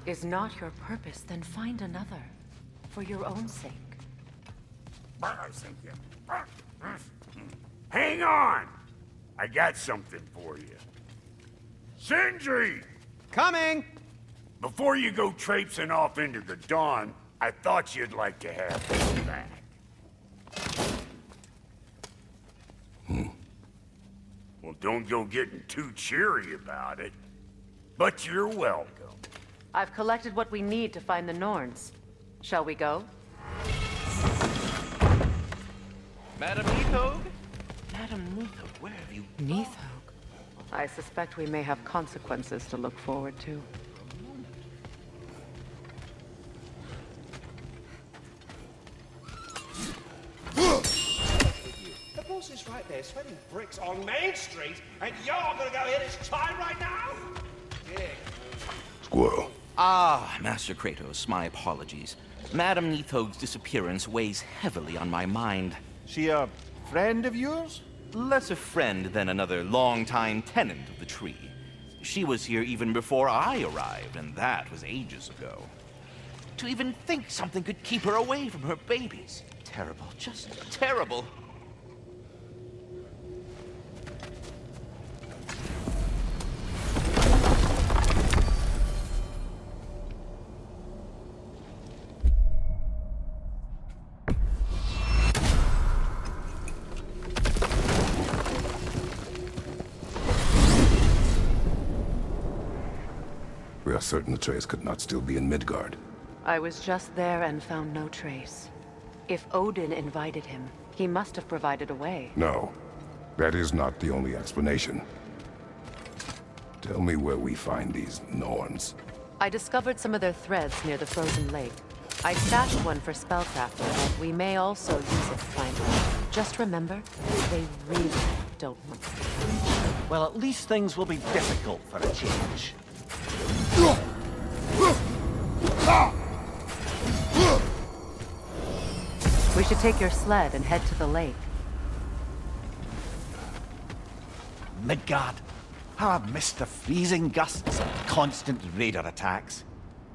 is not your purpose, then find another. For your own sake. Hang on! I got something for you. Sindri! Coming! Before you go traipsing off into the dawn, I thought you'd like to have this back. Well, don't go getting too cheery about it. But you're welcome. I've collected what we need to find the Norns. Shall we go? Madam Neathog? Madam Neathog, where have you... Neathog? I suspect we may have consequences to look forward to. The boss is right there, sweating bricks on Main Street, and you're gonna go hit his chime right now? Yeah. Squirrel. Ah, Master Kratos, my apologies. Madam Neathog's disappearance weighs heavily on my mind. She a friend of yours? Less a friend than another longtime tenant of the tree. She was here even before I arrived, and that was ages ago. To even think something could keep her away from her babies. Terrible, just terrible. We are certain Atreus could not still be in Midgard. I was just there and found no trace. If Odin invited him, he must have provided a way. No, that is not the only explanation. Tell me where we find these Norns. I discovered some of their threads near the frozen lake. I stashed one for spellcrafting, but we may also use it to find them. Just remember, they really don't want to. Well, at least things will be difficult for a change. We should take your sled and head to the lake. Midgard. How I've missed the freezing gusts and constant raider attacks.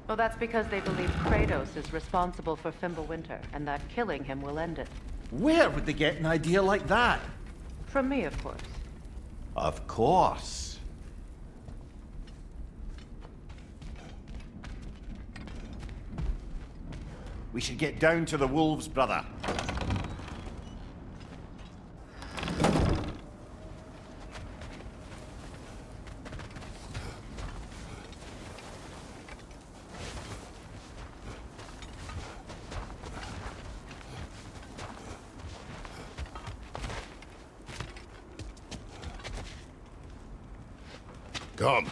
Well, that's because they believe Kratos is responsible for Fimbulwinter, and that killing him will end it. Where would they get an idea like that? From me, of course. Of course. We should get down to the wolves, brother. Come.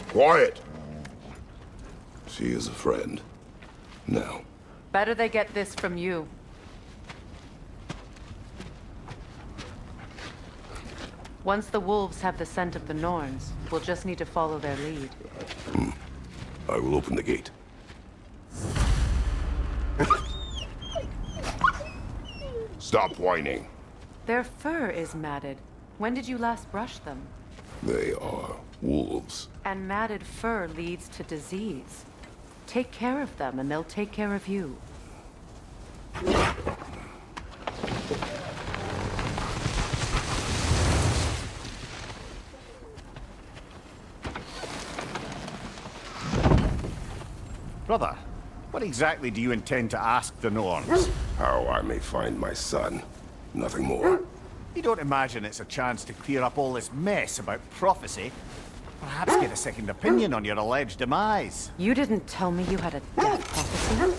Quiet. She is a friend. Now. Better they get this from you. Once the wolves have the scent of the Norns, we'll just need to follow their lead. I will open the gate. Stop whining. Their fur is matted. When did you last brush them? They are wolves. And matted fur leads to disease. Take care of them, and they'll take care of you. Brother, what exactly do you intend to ask the Norns? How I may find my son. Nothing more. You don't imagine it's a chance to clear up all this mess about prophecy? Perhaps get a second opinion on your alleged demise. You didn't tell me you had a death prophecy?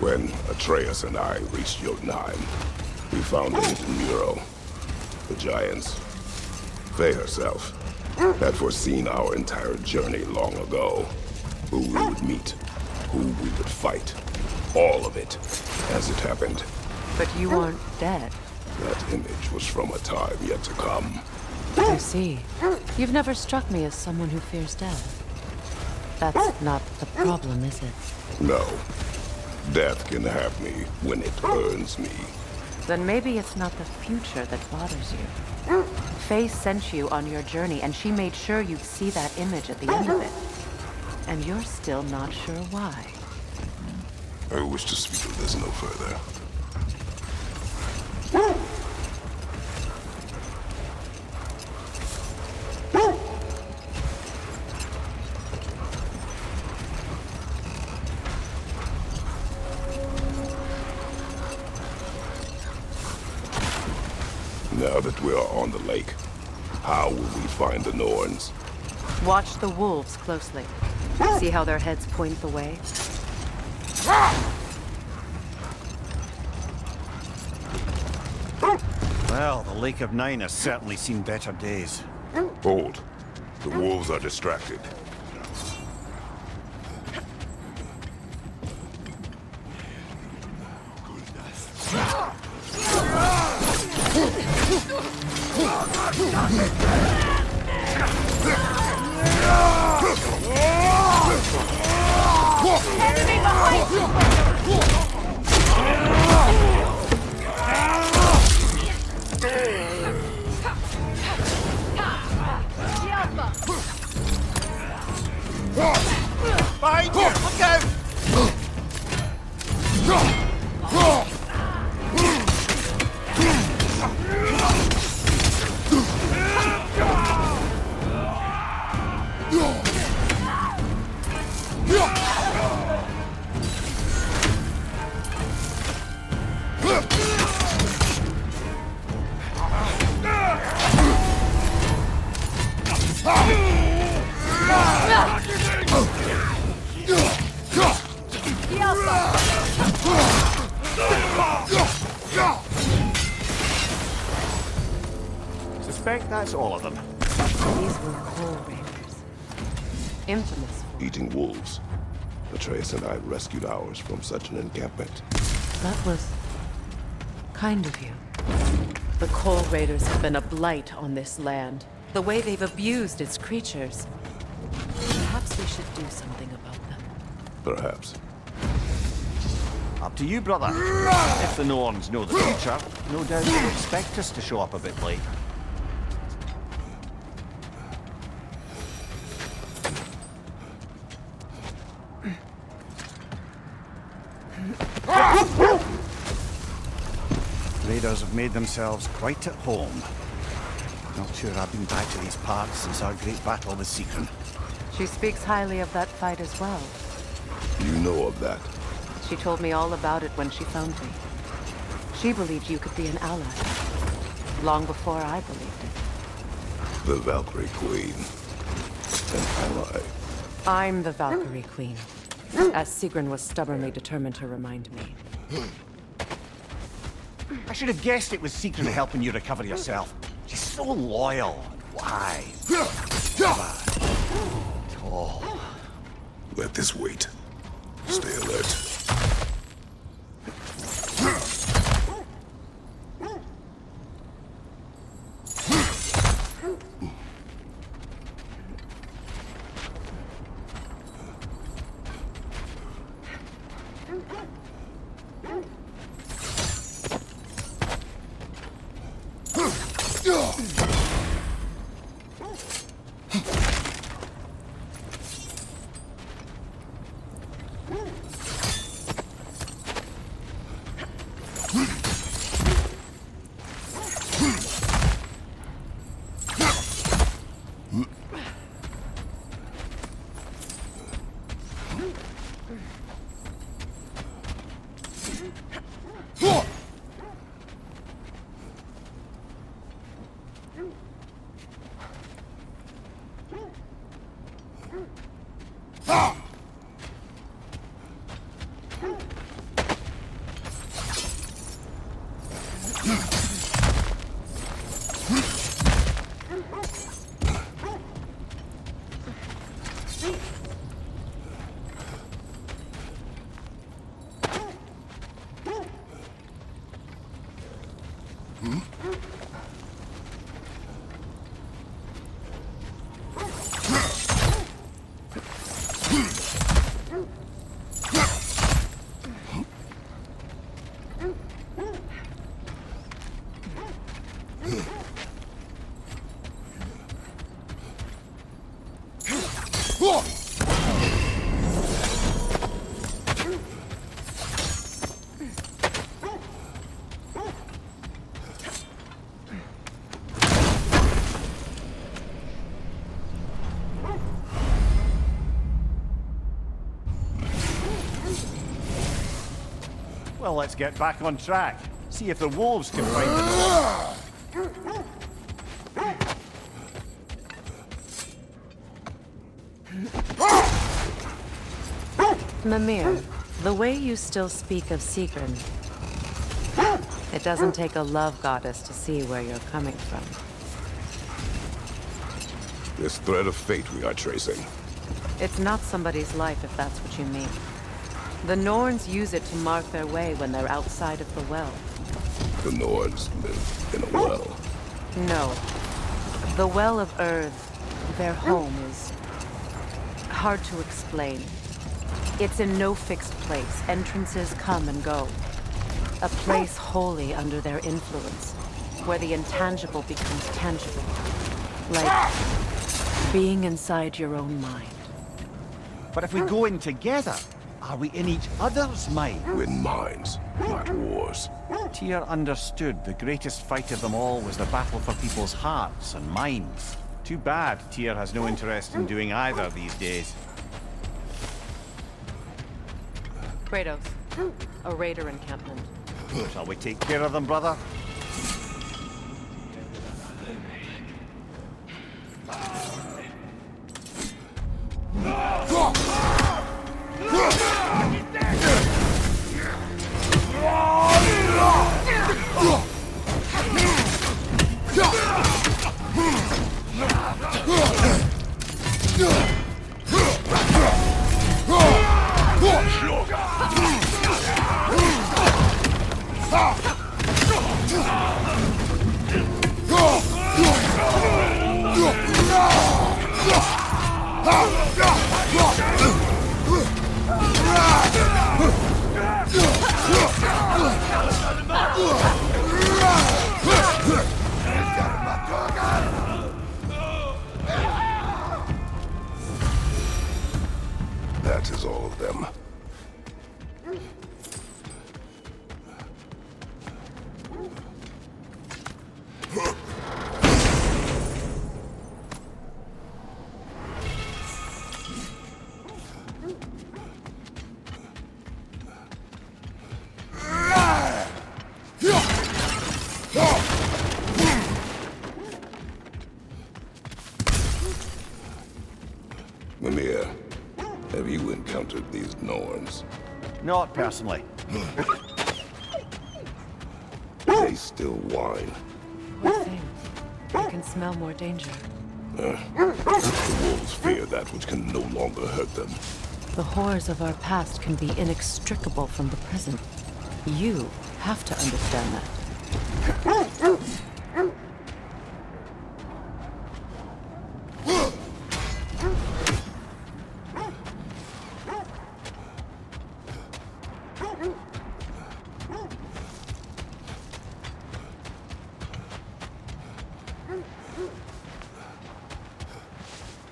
When Atreus and I reached Jotunheim, we found an ancient mural. The giants, Faye herself, had foreseen our entire journey long ago. Who we would meet, who we would fight. All of it, as it happened. But you aren't dead. That image was from a time yet to come. I see. You've never struck me as someone who fears death. That's not the problem, is it? No. Death can have me when it earns me. Then maybe it's not the future that bothers you. Faye sent you on your journey, and she made sure you'd see that image at the end of it. And you're still not sure why. I wish to speak of this no further. Now that we are on the lake, how will we find the Norns? Watch the wolves closely. See how their heads point the way? Well, the Lake of Nine has certainly seen better days. Hold. The wolves are distracted. Enemy behind you! Behind you! Look out! Suspect that's all of them. These were Coal Raiders. Infamous for Eating wolves. Atreus and I rescued ours from such an encampment. That was kind of you. The Coal Raiders have been a blight on this land. The way they've abused its creatures. Perhaps we should do something about them. Perhaps. Up to you, brother. If the Norns know the future, no doubt they'll expect us to show up a bit late. Raiders have made themselves quite at home. Not sure I've been back to these parts since our great battle with Sigrun. She speaks highly of that fight as well. You know of that. She told me all about it when she found me. She believed you could be an ally. Long before I believed it. The Valkyrie Queen. An ally. I'm the Valkyrie Queen. As Sigrun was stubbornly determined to remind me. I should have guessed it was Sigrun helping you recover yourself. She's so loyal and wise. Tall. Let this wait. Stay alert. Well, let's get back on track. See if the wolves can find the Mimir, the way you still speak of Sigrun, it doesn't take a love goddess to see where you're coming from. This thread of fate we are tracing. It's not somebody's life, if that's what you mean. The Norns use it to mark their way when they're outside of the well. The Norns live in a well. No. The Well of Earth, their home, is hard to explain. It's in no fixed place. Entrances come and go. A place wholly under their influence, where the intangible becomes tangible. Like being inside your own mind. But if we go in together, are we in each other's mind? Win minds, not wars. Tyr understood the greatest fight of them all was the battle for people's hearts and minds. Too bad Tyr has no interest in doing either these days. Kratos, a raider encampment. Shall we take care of them, brother? That is all of them. Mimir, have you encountered these Norns? Not personally. They still whine. What thing? I can smell more danger. The wolves fear that which can no longer hurt them. The horrors of our past can be inextricable from the present. You have to understand that.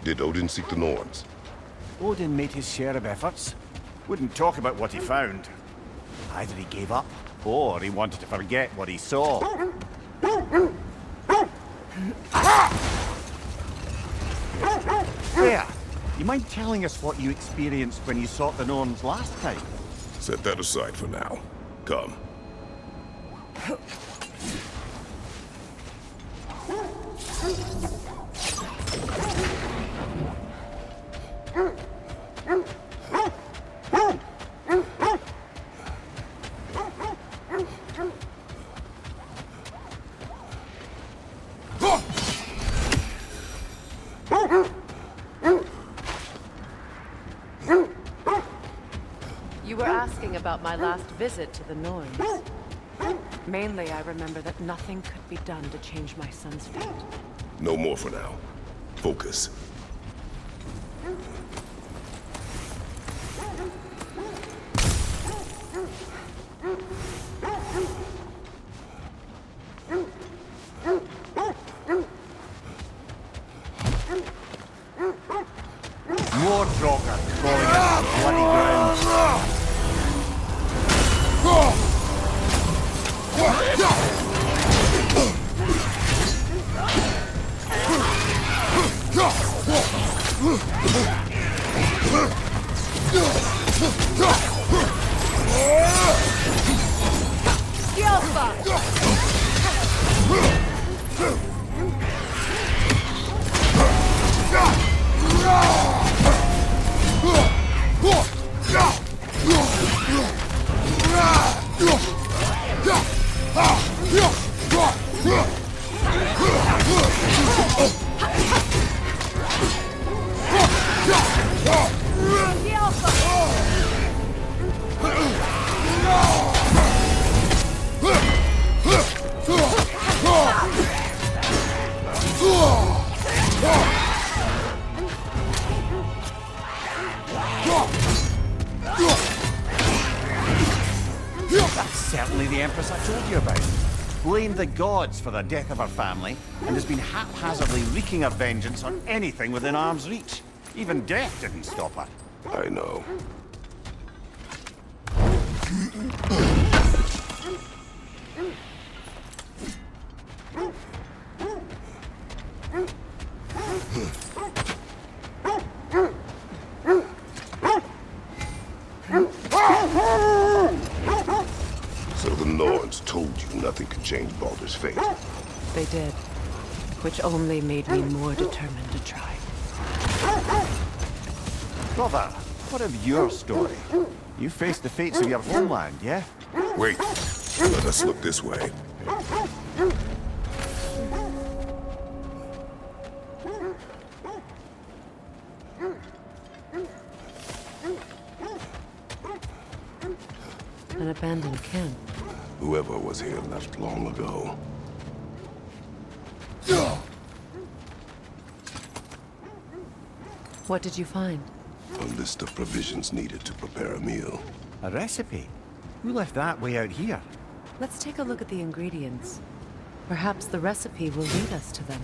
Did Odin seek the Norns? Odin made his share of efforts. Wouldn't talk about what he found. Either he gave up, or he wanted to forget what he saw. There! You mind telling us what you experienced when you sought the Norns last time? Set that aside for now. Come. You were asking about my last visit to the Norns. Mainly, I remember that nothing could be done to change my son's fate. No more for now. Focus. More Draugr crawling out of the bloody ground. That's certainly the Empress I told you about. Blamed the gods for the death of her family, and has been haphazardly wreaking her vengeance on anything within arm's reach. Even death didn't stop her. I know. So the Norns told you nothing could change Baldur's fate. They did, which only made me more determined to try. Brother, what of your story? You faced the fates of your homeland, yeah? Wait, let us look this way. An abandoned camp. Whoever was here left long ago. What did you find? A list of provisions needed to prepare a meal. A recipe? Who left that way out here? Let's take a look at the ingredients. Perhaps the recipe will lead us to them.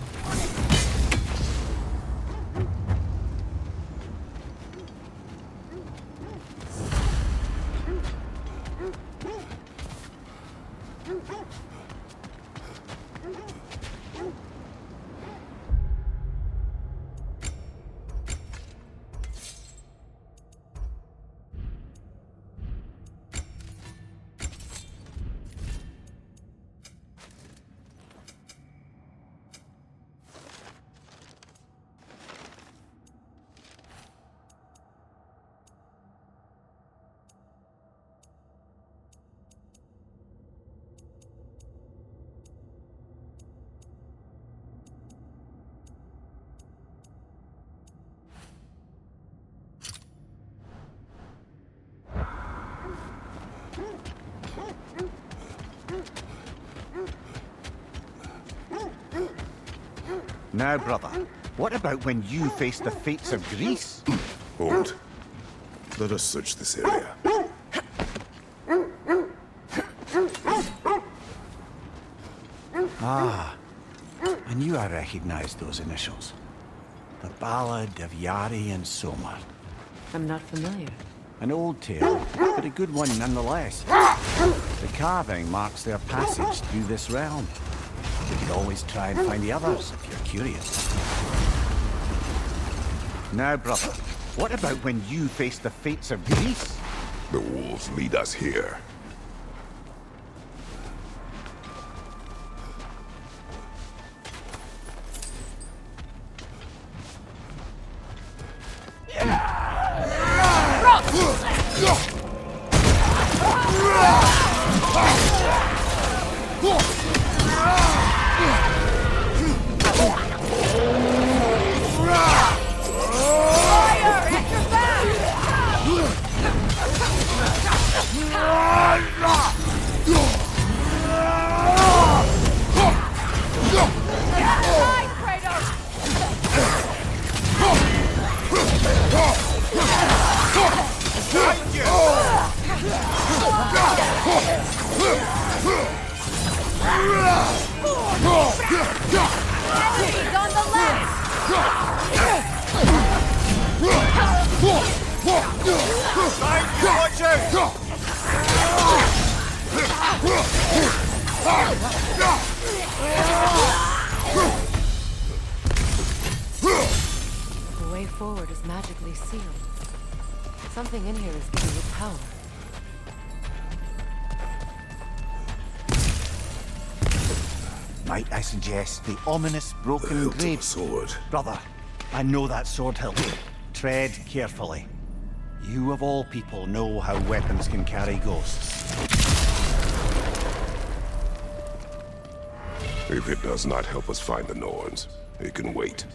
Now, brother, what about when you faced the fates of Greece? Hold. Let us search this area. Ah, I knew I recognized those initials. The Ballad of Yari and Somar. I'm not familiar. An old tale, but a good one nonetheless. The carving marks their passage through this realm. We could always try and find the others if you're curious. Now, brother, what about when you faced the fates of Greece? The wolves lead us here. Enemies on the left! The way forward is magically sealed. Something in here is giving it power. Might I suggest the ominous broken Hilt of a grave? sword. Brother, I know that sword hilt. Tread carefully. You of all people know how weapons can carry ghosts. If it does not help us find the Norns, it can wait.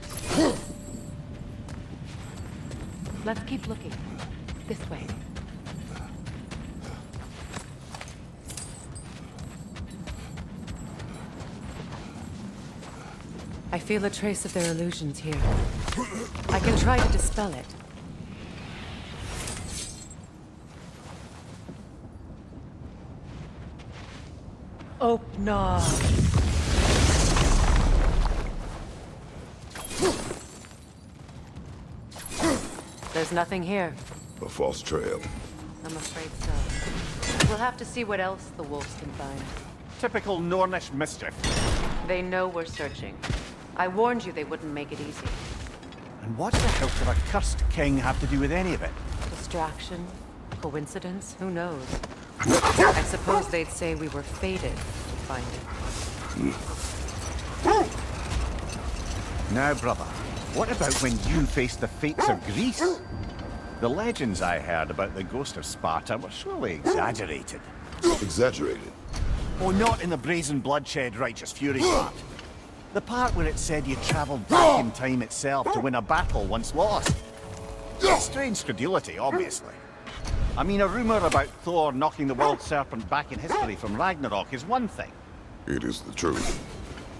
Let's keep looking. This way. I feel a trace of their illusions here. I can try to dispel it. Opna. There's nothing here. A false trail. I'm afraid so. We'll have to see what else the wolves can find. Typical Norse mischief. They know we're searching. I warned you they wouldn't make it easy. And what the hell could a cursed king have to do with any of it? Distraction? Coincidence? Who knows? I suppose they'd say we were fated to find it. Now, brother, what about when you faced the fates of Greece? The legends I heard about the ghost of Sparta were surely exaggerated. Exaggerated? Oh, not in the brazen bloodshed righteous fury part. The part where it said you travelled back in time itself to win a battle once lost. Strange credulity, obviously. I mean, a rumour about Thor knocking the world serpent back in history from Ragnarok is one thing. It is the truth.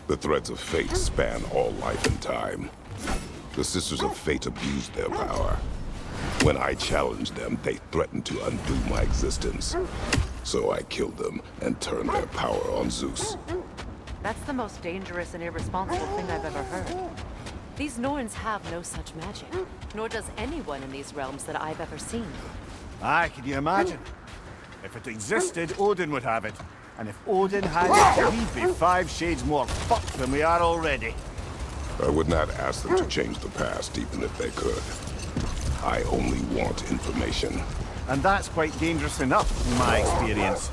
The threads of fate span all life and time. The Sisters of Fate abused their power. When I challenged them, they threatened to undo my existence. So I killed them and turned their power on Zeus. That's the most dangerous and irresponsible thing I've ever heard. These Norns have no such magic, nor does anyone in these realms that I've ever seen. Aye, can you imagine? If it existed, Odin would have it. And if Odin had it, we'd be 5 shades more fucked than we are already. I would not ask them to change the past, even if they could. I only want information. And that's quite dangerous enough, in my experience.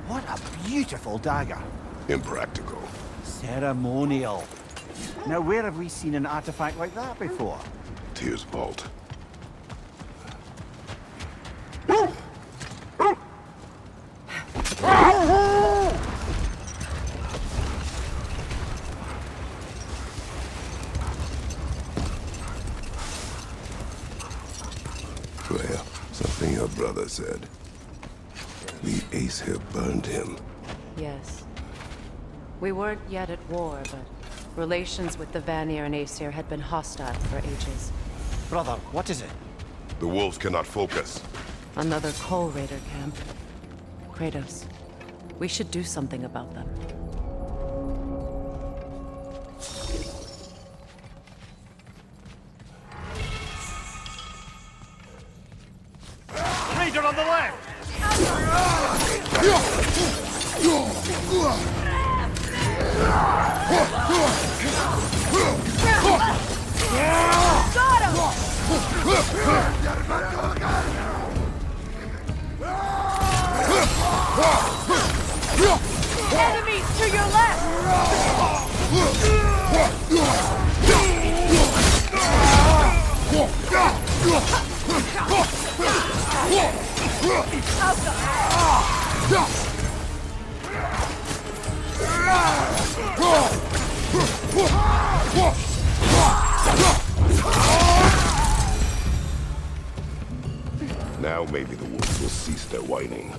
What a beautiful dagger. Impractical. Ceremonial. Now, where have we seen an artifact like that before? Tears Vault. Well, something your brother said. The ace here burned him. Yes. We weren't yet at war, but relations with the Vanir and Aesir had been hostile for ages. Brother, what is it? The wolves cannot focus. Another Coal Raider camp. Kratos, we should do something about them. Raider on the left! Enemies to your left! Now maybe the wolves will cease their whining.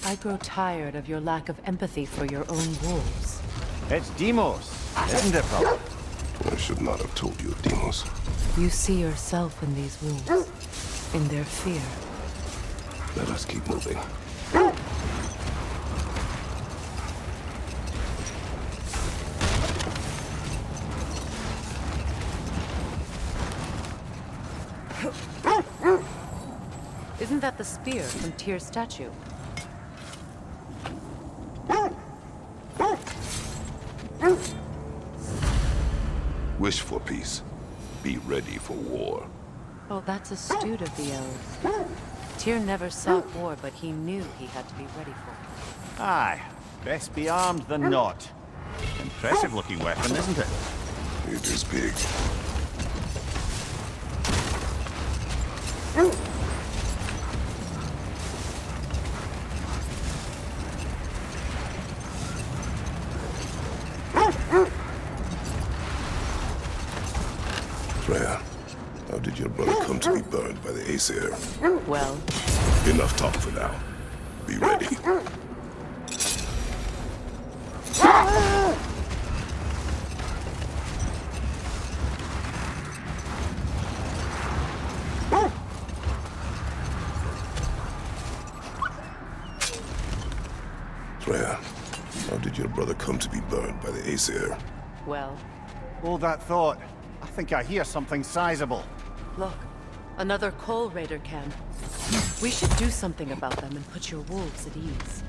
I grow tired of your lack of empathy for your own wolves. It's Demos, isn't it, brother? I should not have told you, Demos. You see yourself in these wolves, in their fear. Let us keep moving. Isn't that the spear from Tyr's statue? Wish for peace. Be ready for war. Oh, that's astute of the elves. Tyr never sought war, but he knew he had to be ready for it. Aye, best be armed than not. Impressive looking weapon, isn't it? It is big. Freya, how did your brother come to be burned by the Aesir? Well, Enough talk for now. Be ready. Freya, how did your brother come to be burned by the Aesir? well, Hold that thought. I think I hear something sizable. look. Another Coal Raider camp. We should do something about them and put your wolves at ease.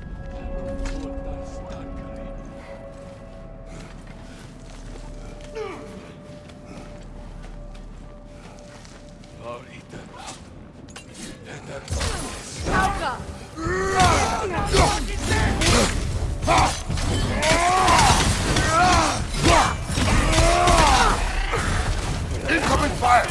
Incoming fire!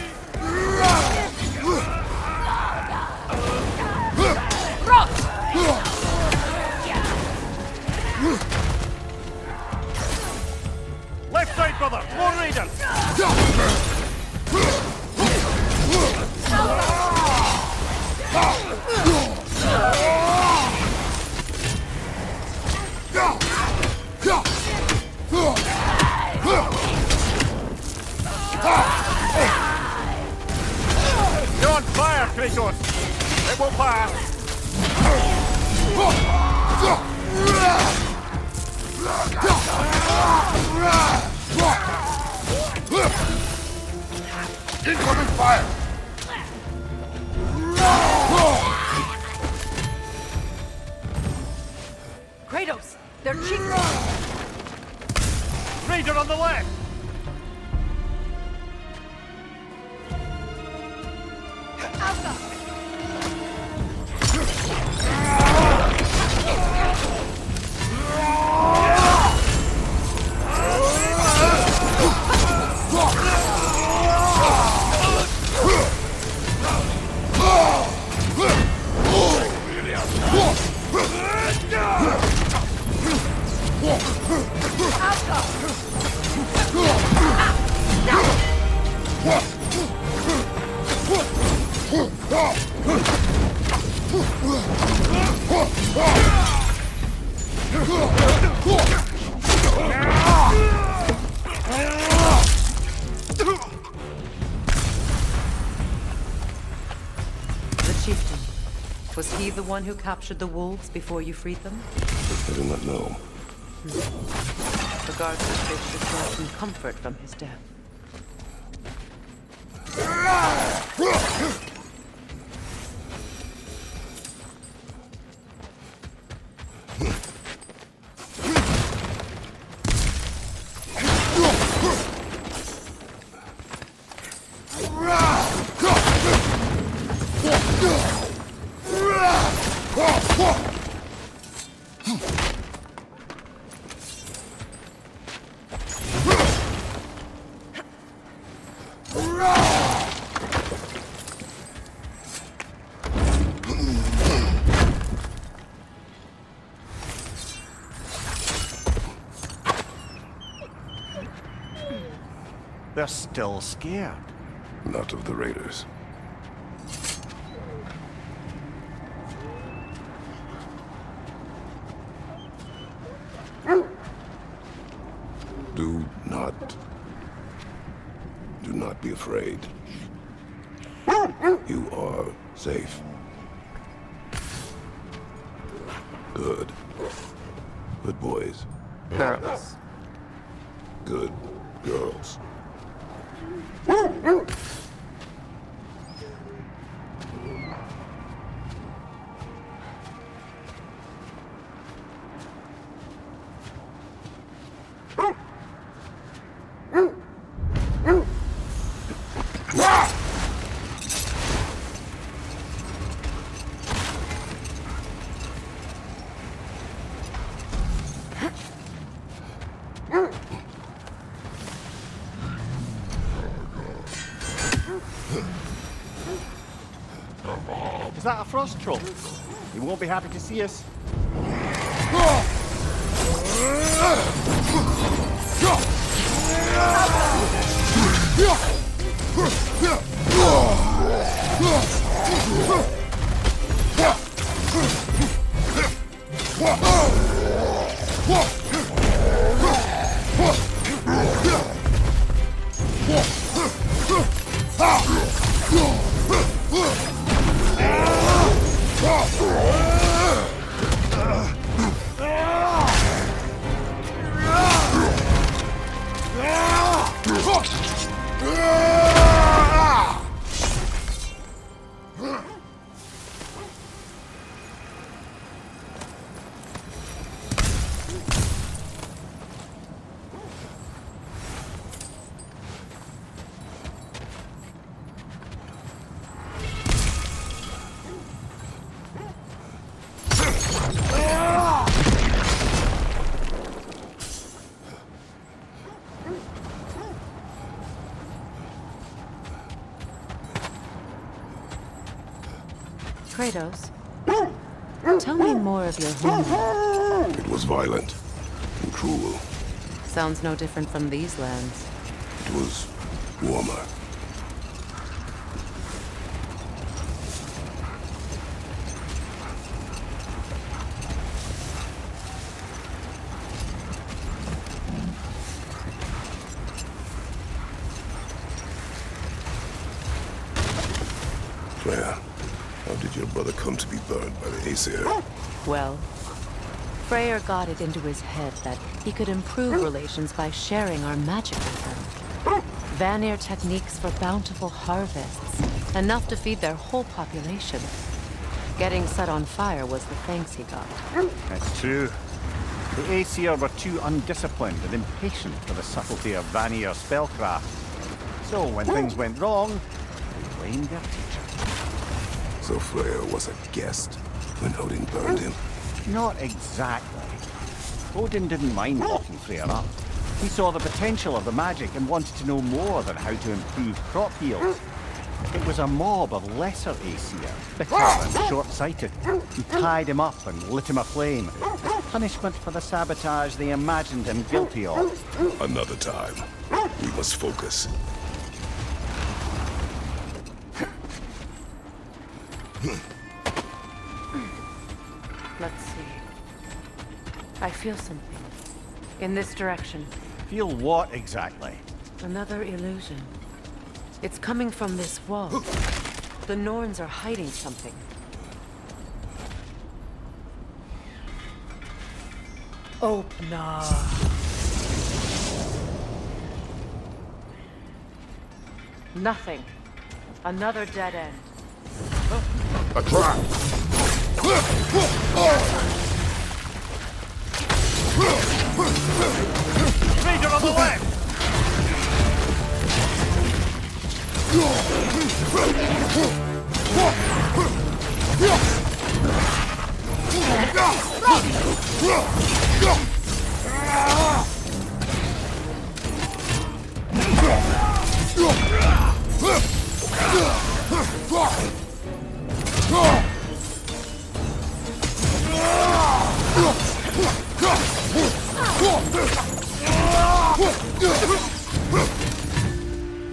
Left side, brother! More raiders! You're on fire, Kratos! It will pass! Incoming fire! Kratos! They're cheap! Raider on the left! The chieftain. Was he the one who captured the wolves before you freed them? I do not know. The guards suspect should draw some comfort from his death. They're still scared. Not of the raiders. Do not be afraid. You are safe. Good. Good boys. Girls. Good girls. Is that a frost troll? He won't be happy to see us. Kratos, tell me more of your homeland. It was violent and cruel. Sounds no different from these lands. It was warmer. Freya, how did your brother come to be burned by the Aesir? Well, Freyr got it into his head that he could improve relations by sharing our magic with them. Vanir techniques for bountiful harvests, enough to feed their whole population. Getting set on fire was the thanks he got. That's true. The Aesir were too undisciplined and impatient for the subtlety of Vanir spellcraft. So when things went wrong, they blamed their teacher. So Freya was a guest when Odin burned him? Not exactly. Odin didn't mind locking Freya up. He saw the potential of the magic and wanted to know more than how to improve crop yields. It was a mob of lesser Aesir, bitter and short-sighted, who tied him up and lit him aflame, as punishment for the sabotage they imagined him guilty of. Another time. We must focus. Let's see. I feel something. In this direction. Feel what exactly? Another illusion. It's coming from this wall. The Norns are hiding something. Opener. Nothing. Another dead end. A trap! Raider on the left!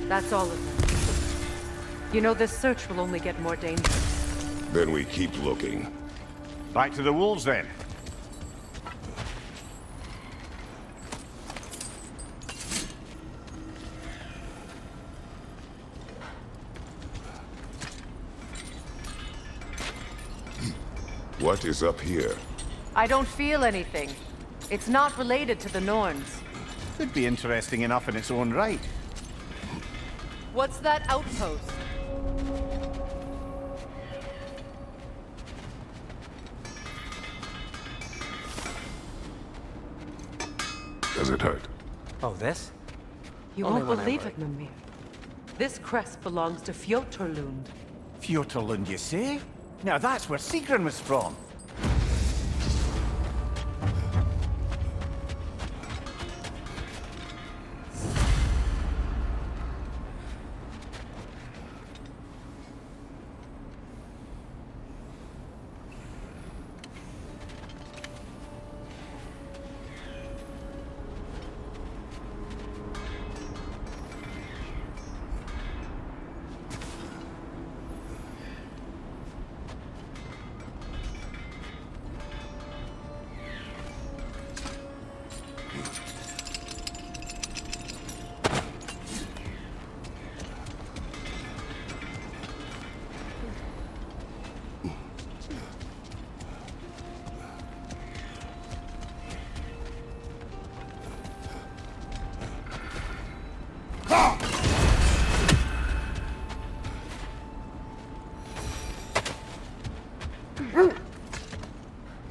That's all of them. You know, this search will only get more dangerous. Then we keep looking. Back to the wolves then. What is up here? I don't feel anything. It's not related to the Norns. Could be interesting enough in its own right. What's that outpost? Does it hurt? Oh, this? You Only won't when I believe like. it, Mimir. This crest belongs to Fjoturlund. Fjoturlund, you say? Now that's where Sigrun was from.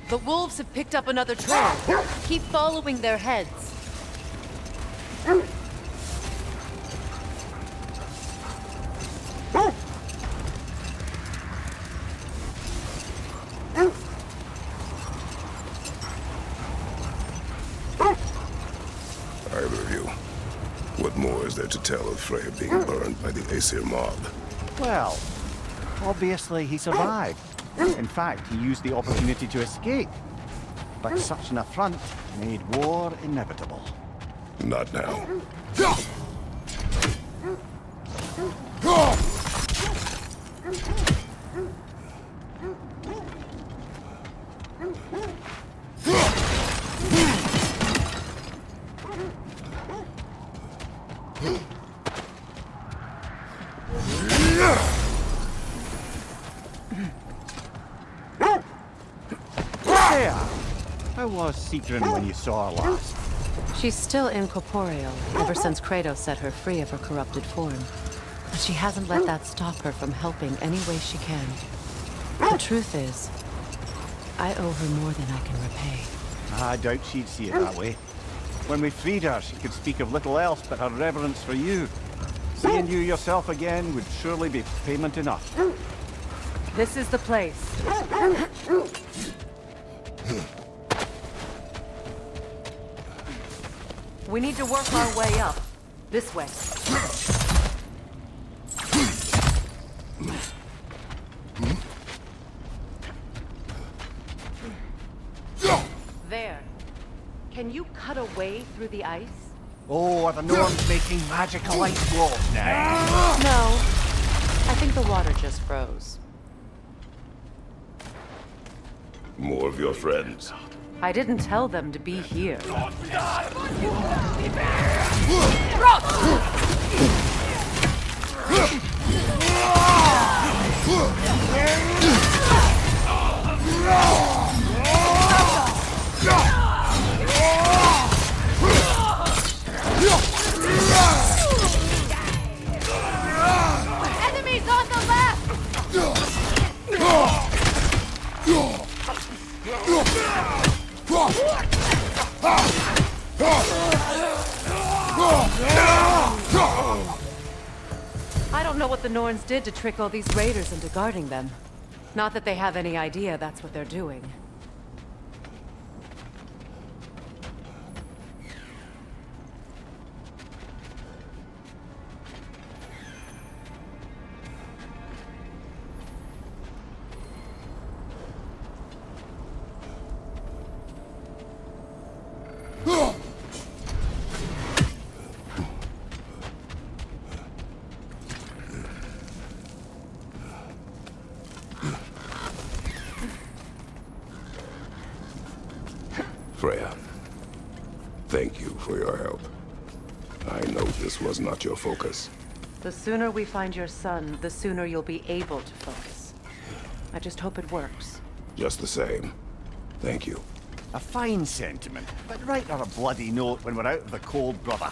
The wolves have picked up another trail. Keep following their heads. Either of you. What more is there to tell of Freya being burned by the Aesir mob? Well, obviously he survived. In fact, he used the opportunity to escape. But such an affront made war inevitable. Not now. Freya, how was Sigrun when you saw her last? She's still incorporeal, ever since Kratos set her free of her corrupted form. But she hasn't let that stop her from helping any way she can. The truth is, I owe her more than I can repay. I doubt she'd see it that way. When we freed her, she could speak of little else but her reverence for you. Seeing you yourself again would surely be payment enough. This is the place. We need to work our way up. This way. There. Can you cut a way through the ice? Oh, are the Norns making magical ice walls now? No. I think the water just froze. More of your friends. I didn't tell them to be here. Enemies on the left! I don't know what the Norns did to trick all these raiders into guarding them. Not that they have any idea that's what they're doing. Freya, thank you for your help. I know this was not your focus. The sooner we find your son, the sooner you'll be able to focus. I just hope it works. Just the same. Thank you. A fine sentiment, but write her a bloody note when we're out of the cold, brother.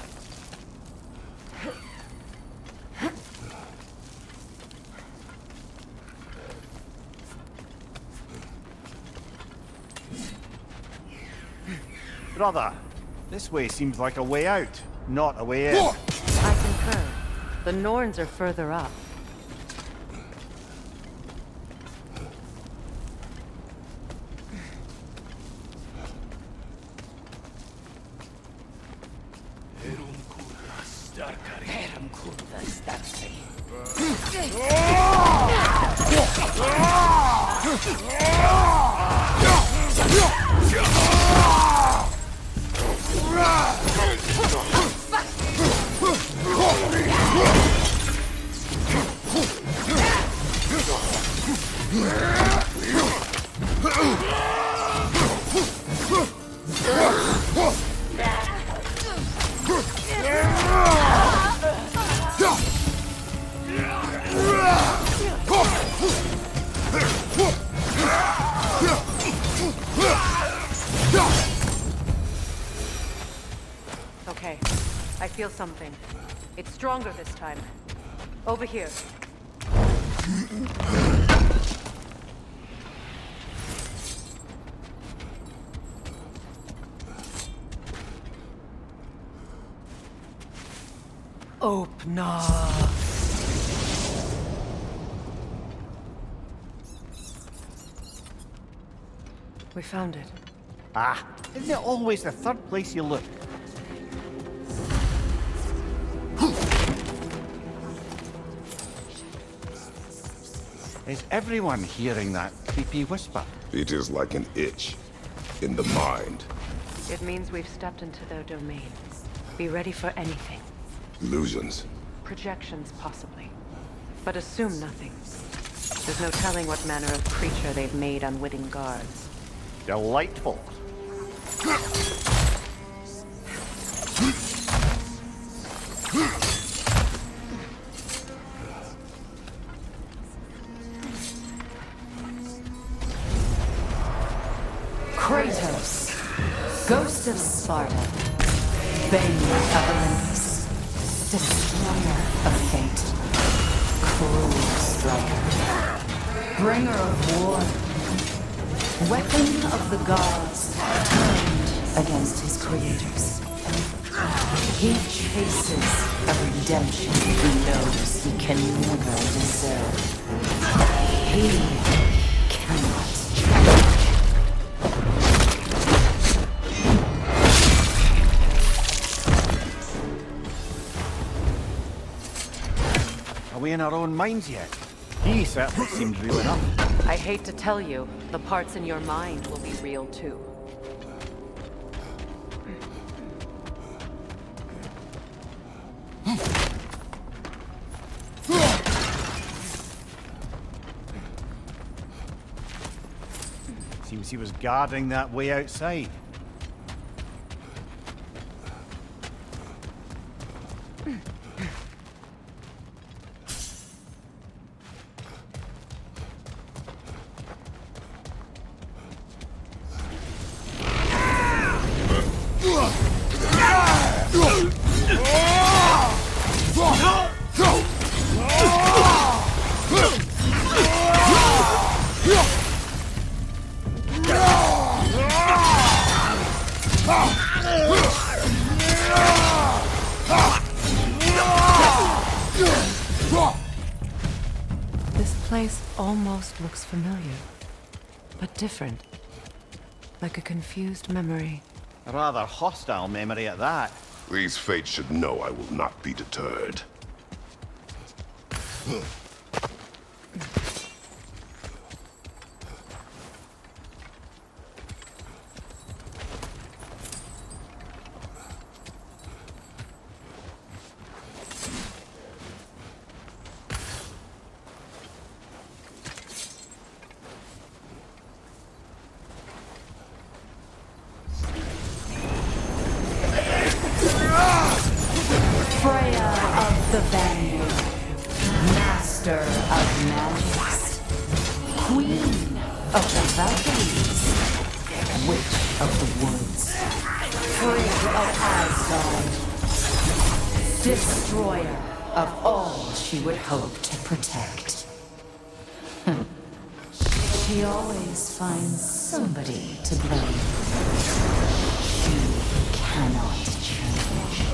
Brother, this way seems like a way out, not a way in. I concur. The Norns are further up. Okay, I feel something. It's stronger this time. Over here. Open. We found it. Ah, isn't it always the third place you look? Is everyone hearing that creepy whisper? It is like an itch in the mind. It means we've stepped into their domain. Be ready for anything. Illusions. Projections, possibly. But assume nothing. There's no telling what manner of creature they've made unwitting guards. Delightful. Kratos, Ghost of Sparta, Bane of Olympus, Destroyer of Fate, Cruel Striker, Bringer of War, Weapon of the Gods, turned against his creators. He chases a redemption he knows he can never deserve. He cannot. Are we in our own minds yet? He certainly seems real enough. I hate to tell you, the parts in your mind will be real too. Seems he was guarding that way outside. This place almost looks familiar, but different. Like a confused memory. A rather hostile memory at that. These fates should know I will not be deterred. Freya of the Vanguard, Master of Magics, Queen of the Valkyries, witch of the woods, free of Asgard, destroyer of all she would hope to protect. She always finds somebody to blame. She cannot change.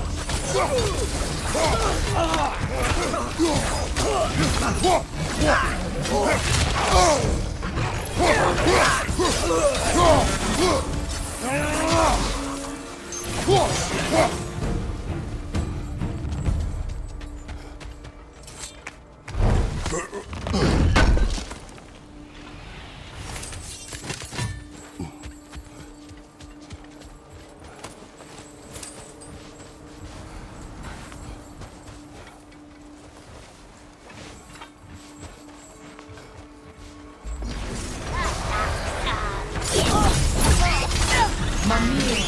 Mimir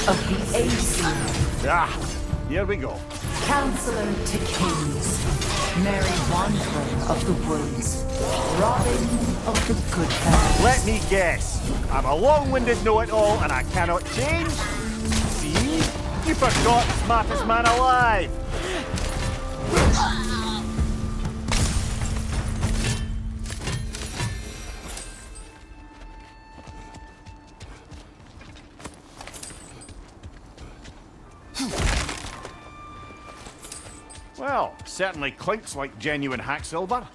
of the Aesir, Ah, here we go. Counselor to Kings, Merry Wanderer of the Woods, Robin of the Good Fellows. Let me guess. I'm a long-winded know-it-all and I cannot change? See? You forgot smartest man alive. Well, certainly clinks like genuine hack silver.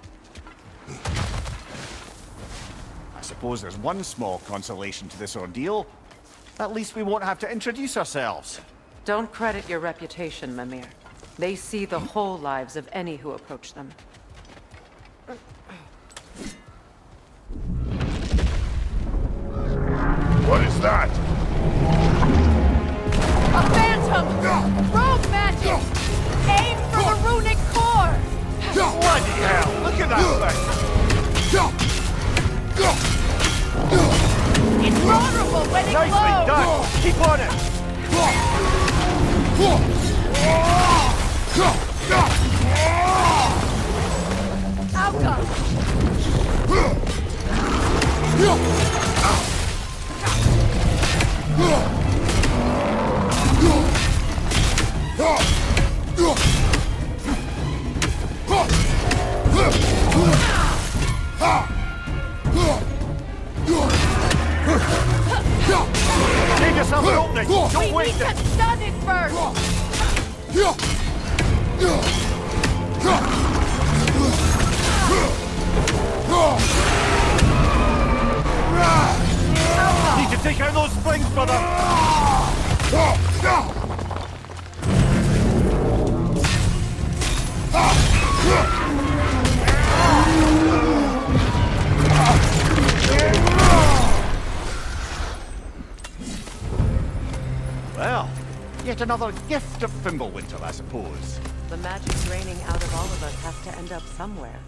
I suppose there's one small consolation to this ordeal. At least we won't have to introduce ourselves. Don't credit your reputation, Mimir. They see the whole lives of any who approach them. What is that? A phantom! Rogue magic! Aim for the runic core! Bloody hell! Look at that thing! It's vulnerable when it Nicely glows! done! Keep on it! Outcome! Give yourself an opening! We Don't need waste to it! stun it first! Need to take out those springs, brother! Well, yet another gift of Fimbulwinter, I suppose. The magic draining out of all of us has to end up somewhere.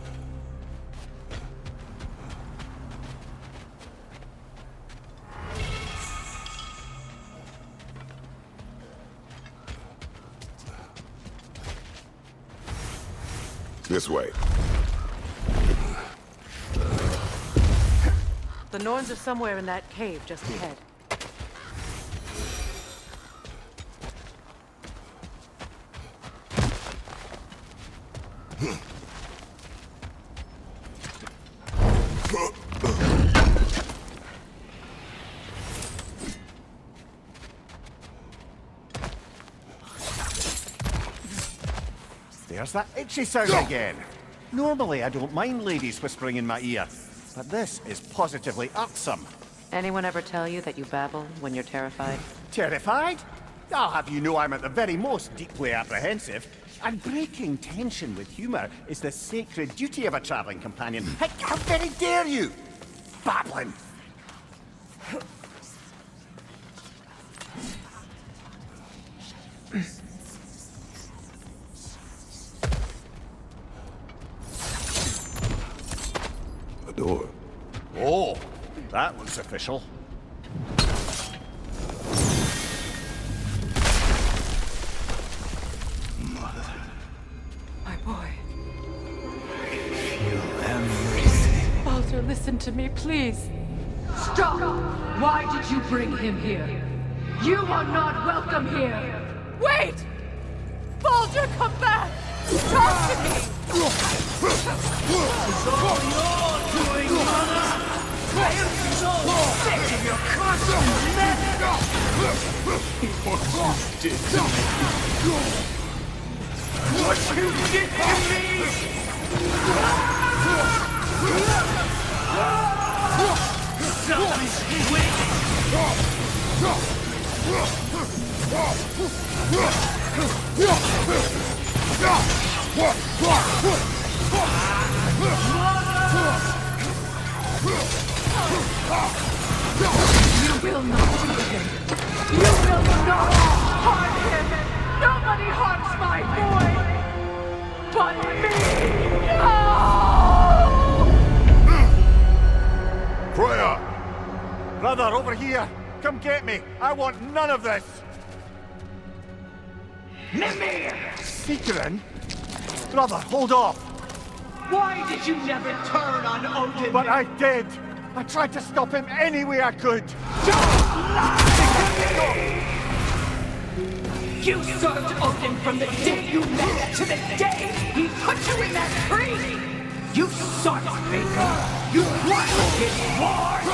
This way. The Norns are somewhere in that cave just ahead. There's that itchy sound again. Normally I don't mind ladies whispering in my ear, but this is positively irksome. Anyone ever tell you that you babble when you're terrified? Terrified? I'll have you know I'm at the very most deeply apprehensive. And breaking tension with humour is the sacred duty of a travelling companion. How very dare you! Babbling! A door. Oh, that looks official. My boy. Feel everything. Baldur, listen to me, please. Stop! Why did you bring him here? You are not welcome here! Wait! Baldur, come back! Talk to me! It's all your doing, mother! I am so sick of your constant mess! What you did to me! What you did to me! Somebody's waiting! You will not kill him! You will not harm him! Nobody harms my boy! But me! No! Freya! Brother, over here! Come get me! I want none of this! Mimir! Secret? Brother, hold off! Why did you never turn on Odin? But I did! I tried to stop him any way I could! You served Odin from the day you met to the day he put you in that tree! You sought his favor! You watched his wars!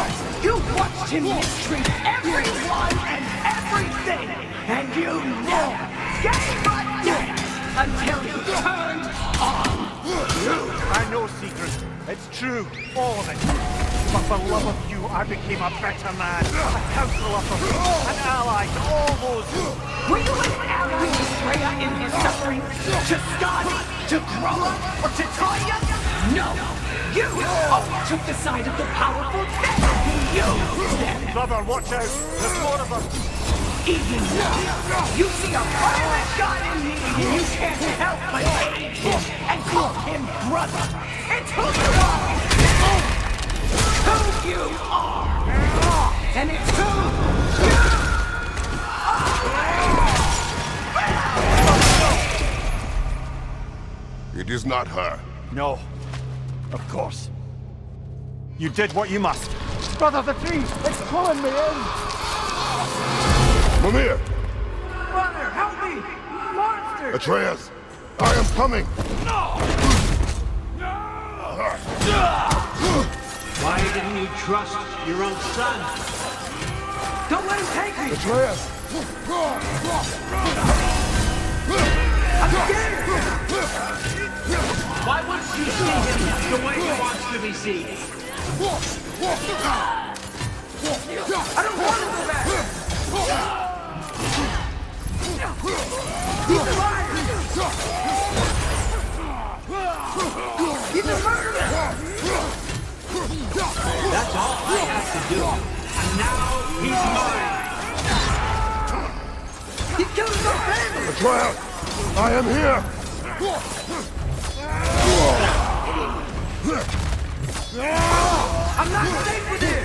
You watched him mistreat everyone and everything! And you never gave a damn until you turned on you! I know, Secret. It's true. All of it. But for love of you, I became a better man. A counselor for you. An ally to all those who... Were you an ally to Freya in his suffering? To Skadi? To Groma? Or to Tanya? No! You always took the side of the powerful then! You then! Brother, watch out. There's more of them. Even now, you see a violent god in me, and you can't help but hate him and call him brother. It's who you are! Who you are! And it's who you It is not her. No. Of course. You did what you must. Brother, the tree! It's pulling me in! Mimir! Brother, help me! Monster! Atreus! I am coming! Why didn't you trust your own son? Don't let him take me! Atreus! I'm scared! Why wouldn't you see him the way he wants to be seen? I don't want to go back! He's a liar! He's a murderer! That's all I have to do. And now he's mine! He killed his own family! Atreus! I am here! I'm not safe with him!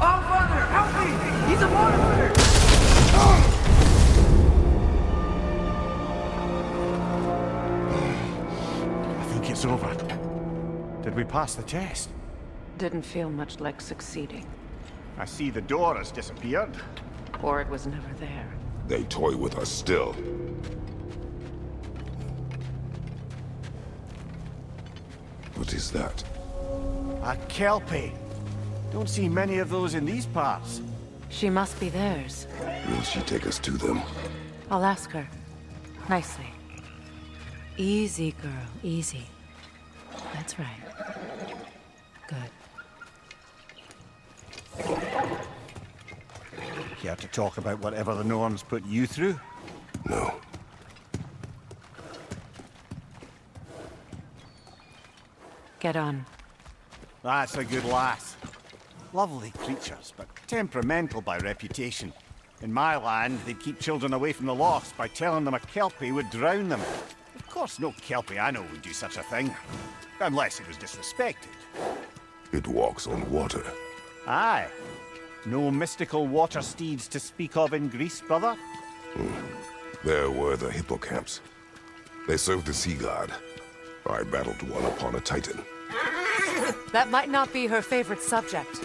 Oh, Father, help me! He's a monster! I think it's over. Did we pass the test? Didn't feel much like succeeding. I see the door has disappeared. Or it was never there. They toy with us still. What is that? A Kelpie. Don't see many of those in these parts. She must be theirs. Will she take us to them? I'll ask her. Nicely. Easy, girl. Easy. That's right. Good. Care to talk about whatever the Norns put you through? No. Get on. That's a good lass. Lovely creatures, but temperamental by reputation. In my land, they'd keep children away from the lost by telling them a Kelpie would drown them. Of course, no Kelpie I know would do such a thing. Unless it was disrespected. It walks on water. Aye. No mystical water steeds to speak of in Greece, brother? There were the hippocamps. They served the sea god. I battled one upon a titan. That might not be her favorite subject.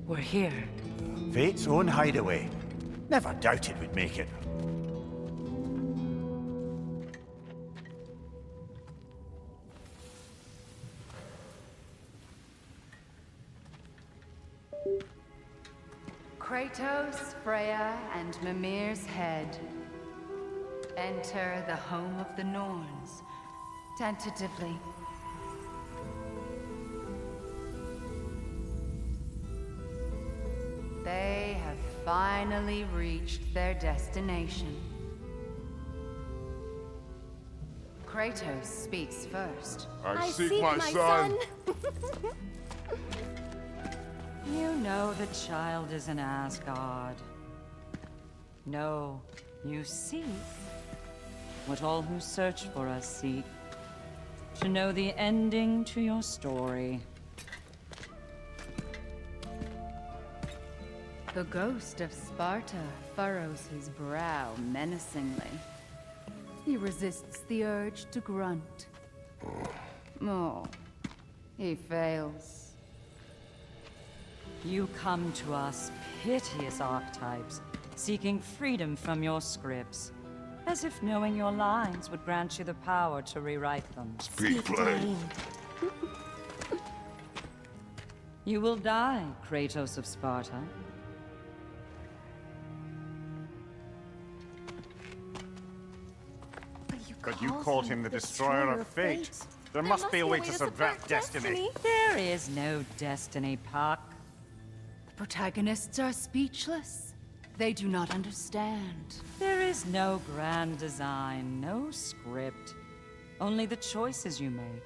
We're here. Fate's own hideaway. Never doubted we'd make it. Kratos, Freya, and Mimir's head. Enter the home of the Norns, tentatively. They have finally reached their destination. Kratos speaks first. I seek my son. You know the child is in Asgard. No, you seek what all who search for us seek. To know the ending to your story. The ghost of Sparta furrows his brow menacingly. He resists the urge to grunt. Oh, he fails. You come to us, piteous archetypes, seeking freedom from your scripts. As if knowing your lines would grant you the power to rewrite them. Speak plain. You will die, Kratos of Sparta. But you called him the destroyer of fate. There must be a way to subvert destiny. There is no destiny, Puck. The protagonists are speechless. They do not understand. There is no grand design, no script. Only the choices you make.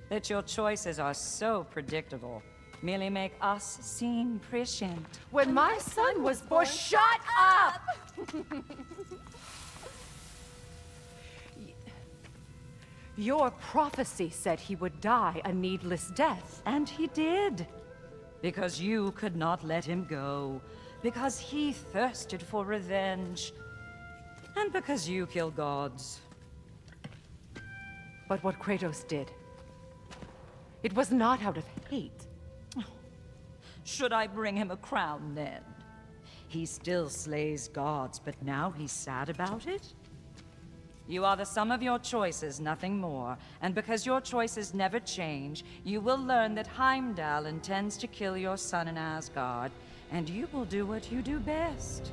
That your choices are so predictable merely make us seem prescient. When my son was born, shut up! Your prophecy said he would die a needless death. And he did. Because you could not let him go. Because he thirsted for revenge. And because you kill gods. But what Kratos did, it was not out of hate. Should I bring him a crown then? He still slays gods, but now he's sad about it? You are the sum of your choices, nothing more. And because your choices never change, you will learn that Heimdall intends to kill your son in Asgard, and you will do what you do best.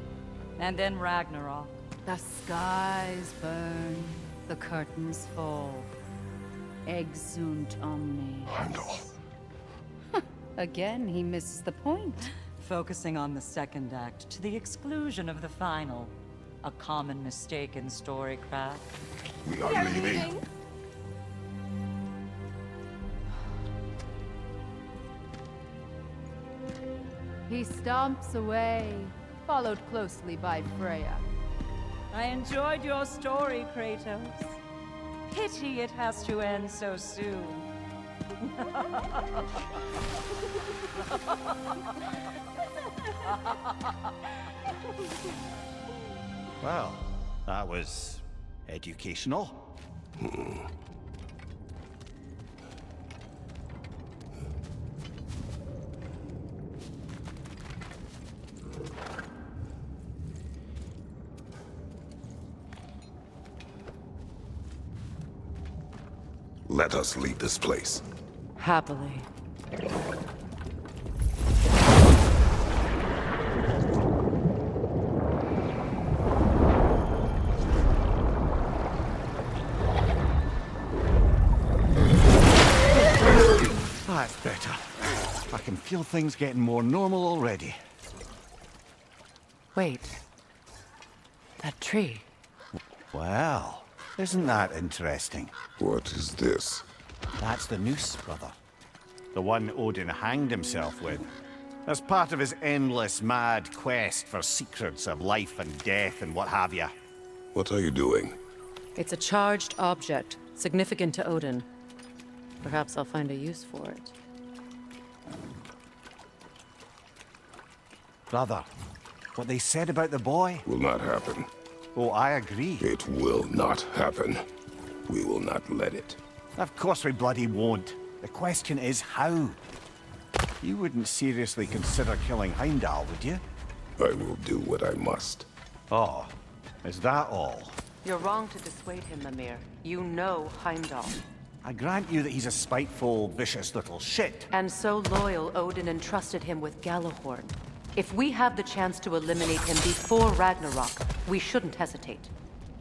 And then Ragnarok. The skies burn, the curtains fall. Exunt omnes. Heimdall. Again, he misses the point. Focusing on the second act to the exclusion of the final. A common mistake in storycraft. We are leaving. He stomps away, followed closely by Freya. I enjoyed your story, Kratos. Pity it has to end so soon. Well, that was educational. Let us leave this place. Happily. That's better. I can feel things getting more normal already. Wait. That tree. Well, isn't that interesting? What is this? That's the noose, brother. The one Odin hanged himself with. As part of his endless, mad quest for secrets of life and death and what have you. What are you doing? It's a charged object, significant to Odin. Perhaps I'll find a use for it. Brother, what they said about the boy? Will not happen. Oh, I agree. It will not happen. We will not let it. Of course we bloody won't. The question is how? You wouldn't seriously consider killing Heimdall, would you? I will do what I must. Oh, is that all? You're wrong to dissuade him, Mimir. You know Heimdall. I grant you that he's a spiteful, vicious little shit. And so loyal, Odin entrusted him with Gjallarhorn. If we have the chance to eliminate him before Ragnarok, we shouldn't hesitate.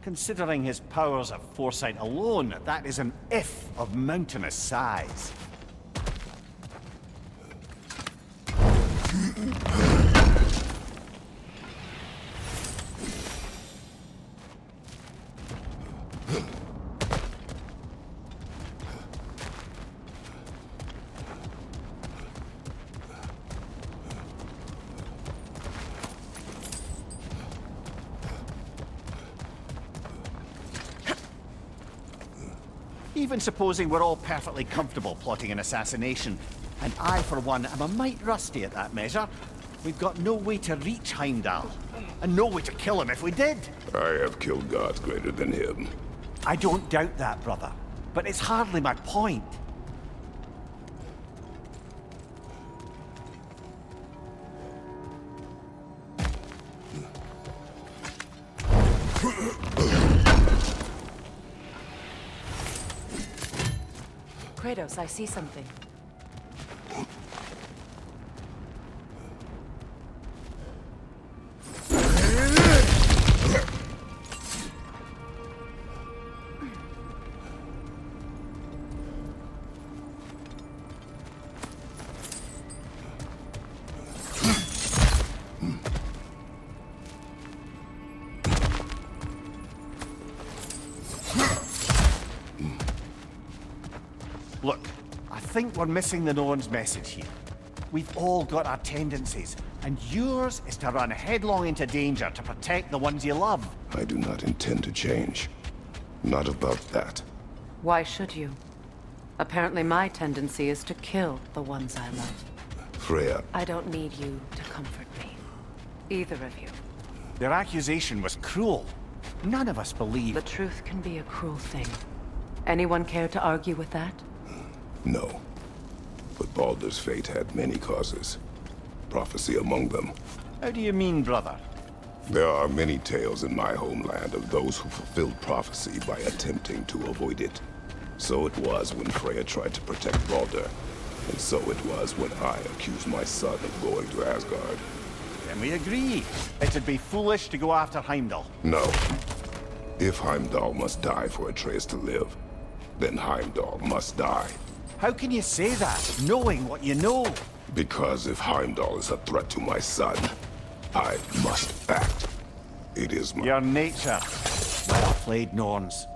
Considering his powers of foresight alone, that is an if of mountainous size. Even supposing we're all perfectly comfortable plotting an assassination, and I, for one, am a mite rusty at that measure, we've got no way to reach Heimdall, and no way to kill him if we did. I have killed gods greater than him. I don't doubt that, brother, but it's hardly my point. Kratos, I see something. Look, I think we're missing the Norn's message here. We've all got our tendencies, and yours is to run headlong into danger to protect the ones you love. I do not intend to change. Not about that. Why should you? Apparently my tendency is to kill the ones I love. Freya, I don't need you to comfort me. Either of you. Their accusation was cruel. None of us believe. The truth can be a cruel thing. Anyone care to argue with that? no. But Baldur's fate had many causes. Prophecy among them. How do you mean, brother? There are many tales in my homeland of those who fulfilled prophecy by attempting to avoid it. So it was when Freya tried to protect Baldur. And so it was when I accused my son of going to Asgard. Then we agree. It'd be foolish to go after Heimdall. No. If Heimdall must die for Atreus to live, then Heimdall must die. How can you say that, knowing what you know? Because if Heimdall is a threat to my son, I must act. It is my... Your nature. Well played, Norns.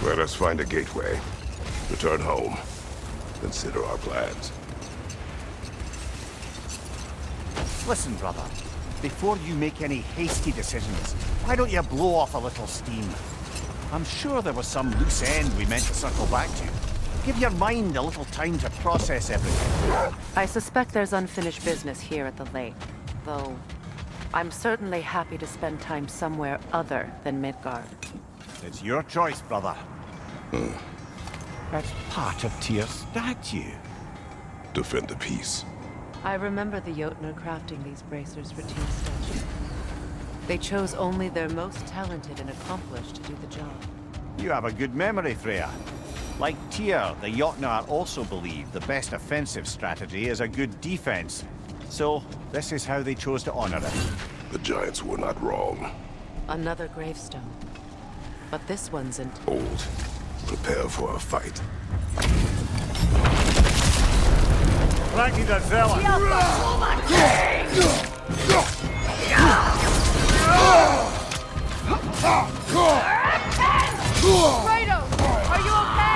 Let us find a gateway. Return home. Consider our plans. Listen, brother. Before you make any hasty decisions, why don't you blow off a little steam? I'm sure there was some loose end we meant to circle back to. Give your mind a little time to process everything. I suspect there's unfinished business here at the lake, though I'm certainly happy to spend time somewhere other than Midgard. It's your choice, brother. That's part of Tyr's statue. Defend the peace. I remember the Jotnar crafting these bracers for Tyr's statue. They chose only their most talented and accomplished to do the job. You have a good memory, Freya. Like Tyr, the Jotnar also believe the best offensive strategy is a good defense. So, this is how they chose to honor it. The giants were not wrong. Another gravestone. But this one's in... Old. Prepare for a fight. Frankie the Zealot! Kratos, are you okay?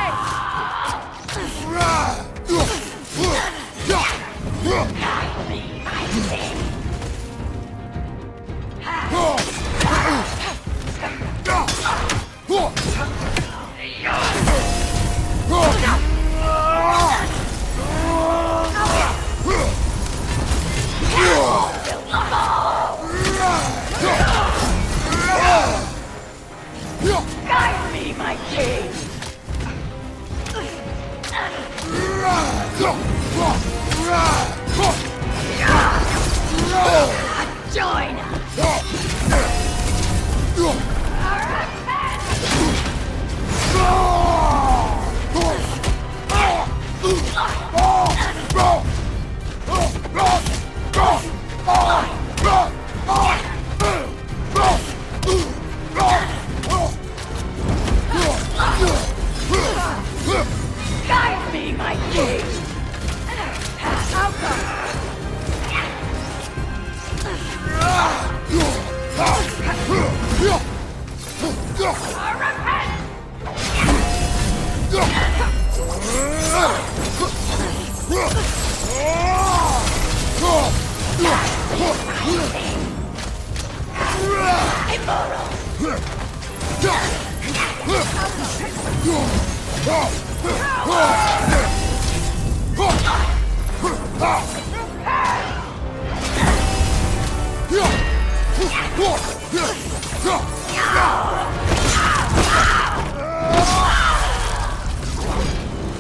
Guide me, my king! Join us! Guide me, my king!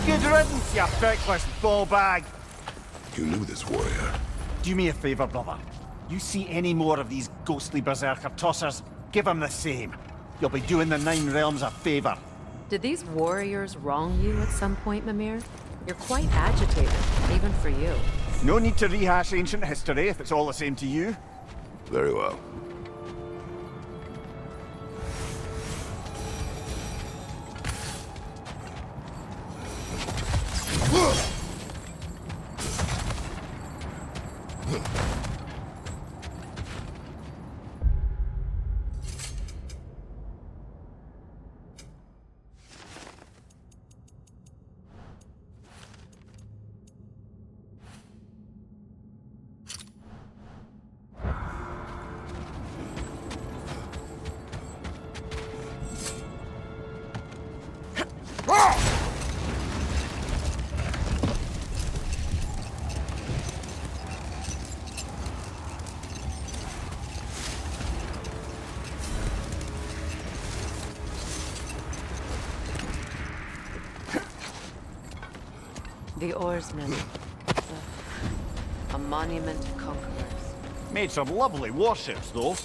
Good riddance, you feckless ball bag! You knew this warrior. Do me a favor, brother. You see any more of these ghostly berserker tossers, give them the same. You'll be doing the Nine Realms a favor. Did these warriors wrong you at some point, Mimir? You're quite agitated, even for you. No need to rehash ancient history if it's all the same to you. Very well. The oarsmen. A monument to conquerors. Made some lovely warships, though.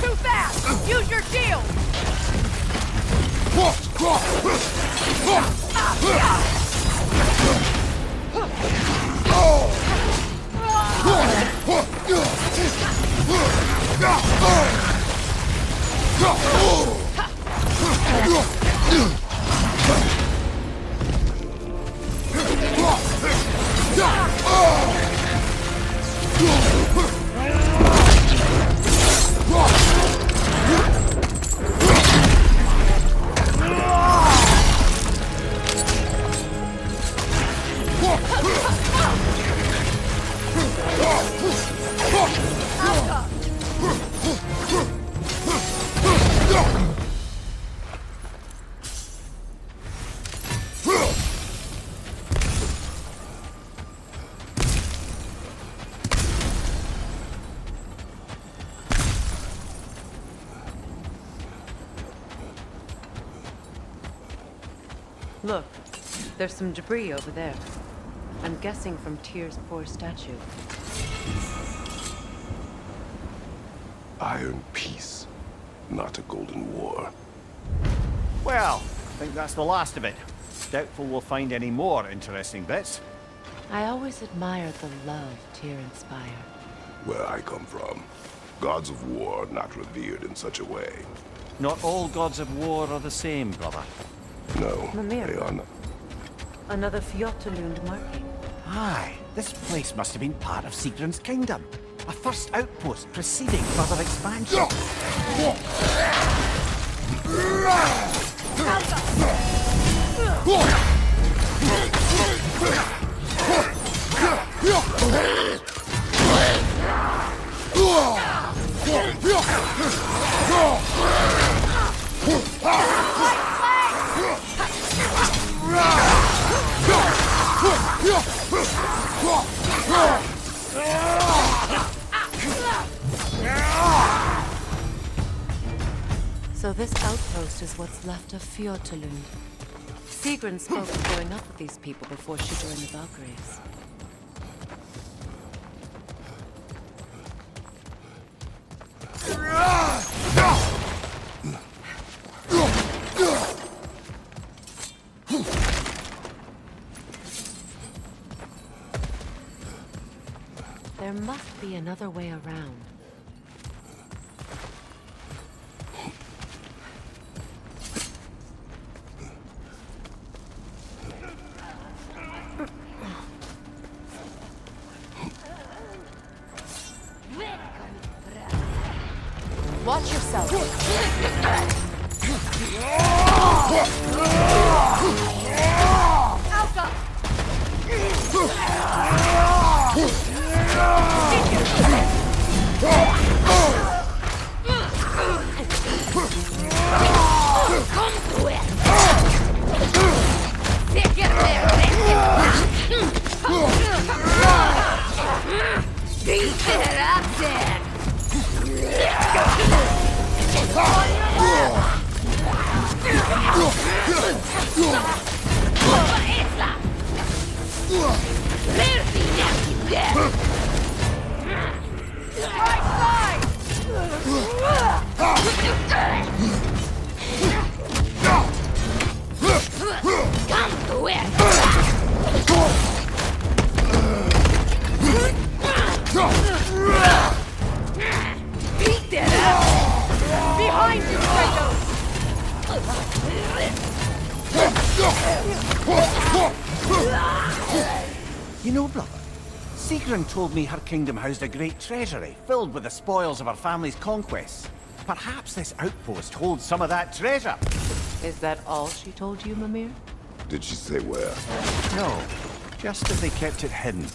Too fast! Use your shield! Look, there's some debris over there. I'm guessing from Tyr's poor statue. Iron peace, not a golden war. Well, I think that's the last of it. Doubtful we'll find any more interesting bits. I always admired the love Tyr inspired. Where I come from, gods of war are not revered in such a way. Not all gods of war are the same, brother. No, Mimir. they are not. Another Fjotalund marking. Aye, this place must have been part of Sigrun's kingdom. A first outpost preceding further expansion. So this outpost is what's left of Fjotalund. Sigrun spoke of going up with these people before she joined the Valkyries. There must be another way around. Watch yourself. Alpha! Come to it! Get there! Beat it up there! Come to it! Beat it up! Behind you, Kratos! You know, brother, Sigrun told me her kingdom housed a great treasury filled with the spoils of her family's conquests. Perhaps this outpost holds some of that treasure. Is that all she told you, Mimir? Did she say where? No, just that they kept it hidden.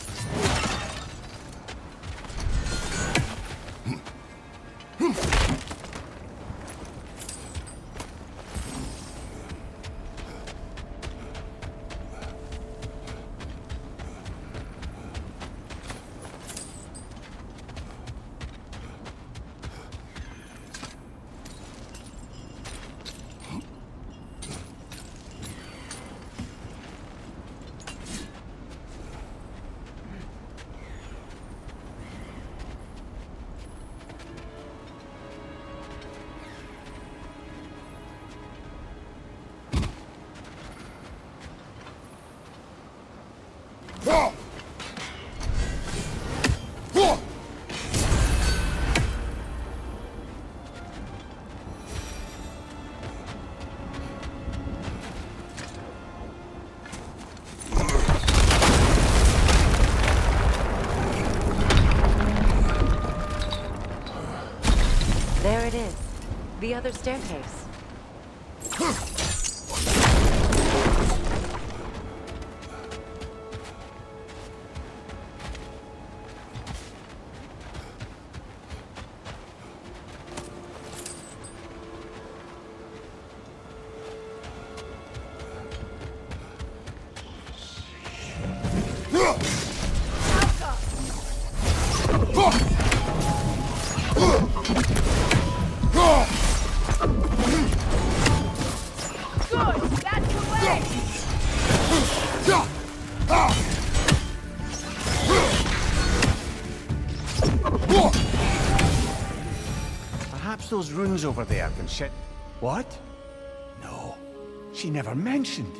There it is. The other staircase. Perhaps those runes over there can shit. What? No. She never mentioned.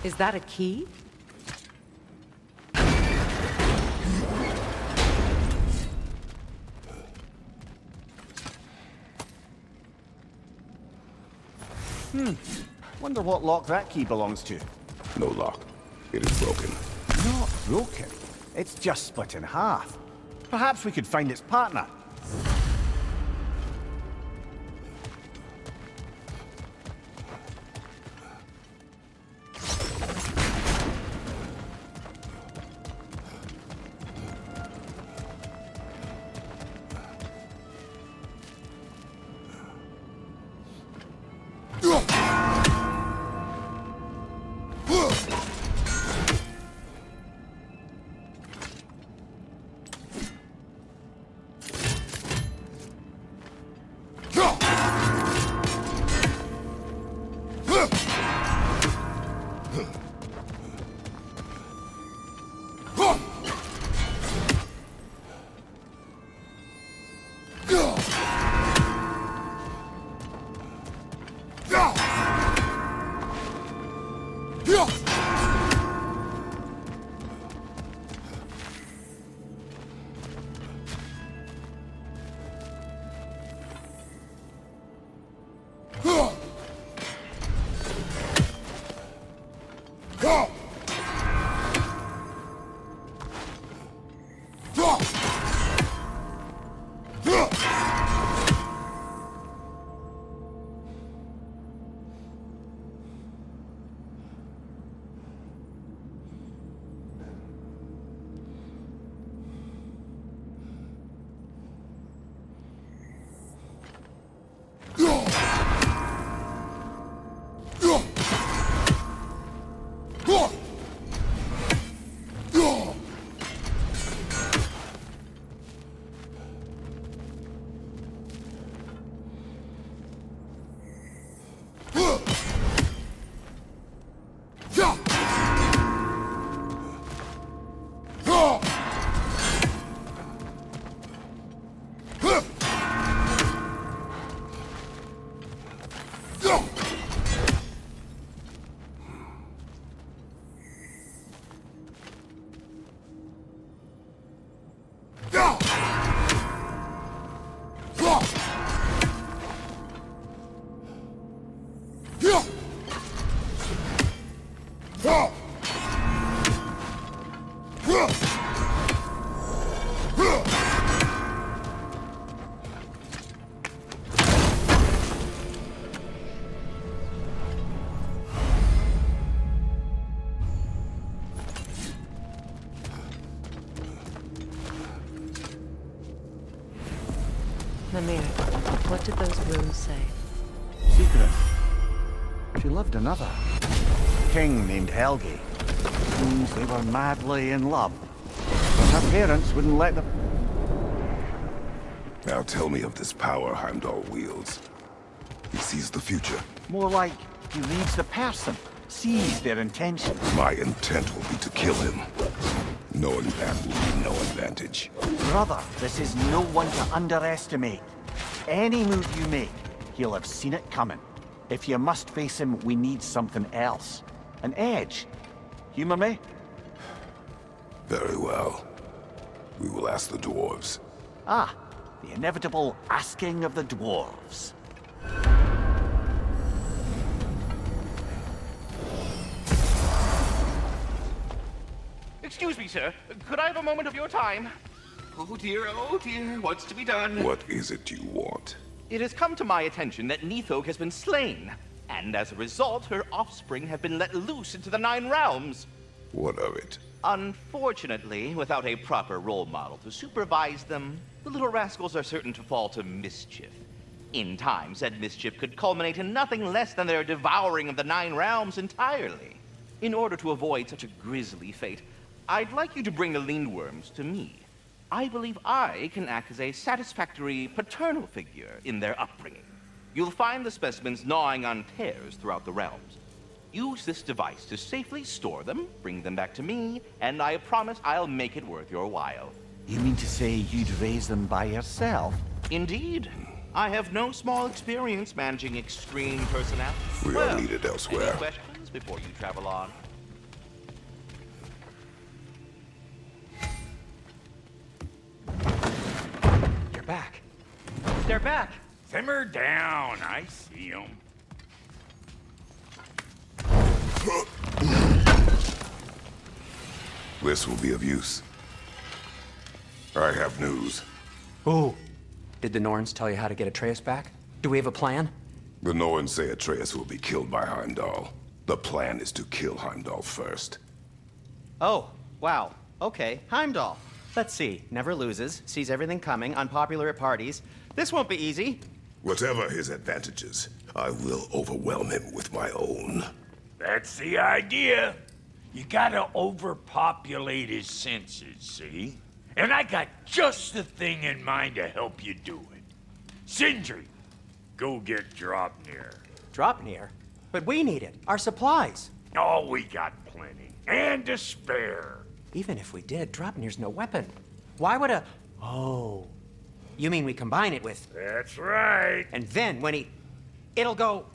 Is that a key? Wonder what lock that key belongs to. No lock. It is broken. Not broken. It's just split in half. Perhaps we could find its partner. Mimir, what did those runes say? Secret. She loved another. King named Helgi. Seems they were madly in love. But her parents wouldn't let them... Now tell me of this power Heimdall wields. He sees the future. More like he reads the person, sees their intentions. My intent will be to kill him. Knowing that will be no advantage. Brother, this is no one to underestimate. Any move you make, he'll have seen it coming. If you must face him, we need something else. An edge. Humor me? Very well. We will ask the dwarves. Ah, the inevitable asking of the dwarves. Excuse me, sir. Could I have a moment of your time? Oh dear, what's to be done? What is it you want? It has come to my attention that Nithog has been slain, and as a result, her offspring have been let loose into the Nine Realms. What of it? Unfortunately, without a proper role model to supervise them, the little rascals are certain to fall to mischief. In time, said mischief could culminate in nothing less than their devouring of the Nine Realms entirely. In order to avoid such a grisly fate, I'd like you to bring the Lindworms to me. I believe I can act as a satisfactory paternal figure in their upbringing. You'll find the specimens gnawing on tears throughout the realms. Use this device to safely store them, bring them back to me, and I promise I'll make it worth your while. You mean to say you'd raise them by yourself? Indeed. I have no small experience managing extreme personalities. We are needed elsewhere. Any questions before you travel on? You're back. They're back! Simmer down. I see them. This will be of use. I have news. Oh. Did the Norns tell you how to get Atreus back? Do we have a plan? The Norns say Atreus will be killed by Heimdall. The plan is to kill Heimdall first. Oh, wow. Okay, Heimdall. Let's see. Never loses, sees everything coming, unpopular at parties. This won't be easy. Whatever his advantages, I will overwhelm him with my own. That's the idea. You gotta overpopulate his senses, see? And I got just the thing in mind to help you do it. Sindri, go get Draupnir. Draupnir? But we need it. Our supplies. Oh, we got plenty. And to spare. Even if we did, Draupnir's no weapon. Why would a... Oh. You mean we combine it with... That's right. And then when he... It'll go...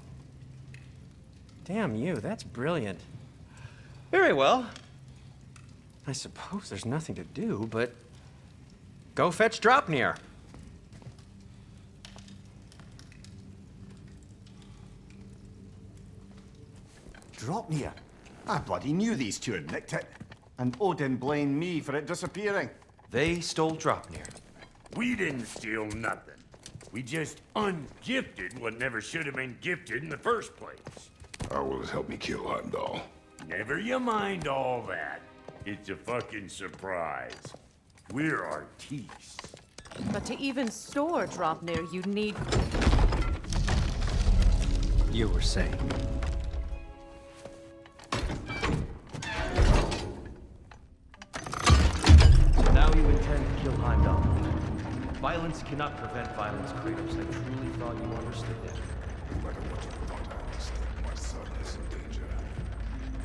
Damn you, that's brilliant. Very well. I suppose there's nothing to do, but... Go fetch Draupnir. Draupnir? I bloody knew these two had nicked it. And Odin blamed me for it disappearing. They stole Draupnir. We didn't steal nothing. We just ungifted what never should have been gifted in the first place. How will it help me kill Heimdall? Never you mind all that. It's a fucking surprise. We're artistes. But to even store Draupnir, you'd need... You were saying. Now you intend to kill Heimdall. Violence cannot prevent violence, Kratos. I truly thought you understood that. No matter what you thought I understood, my son is in danger.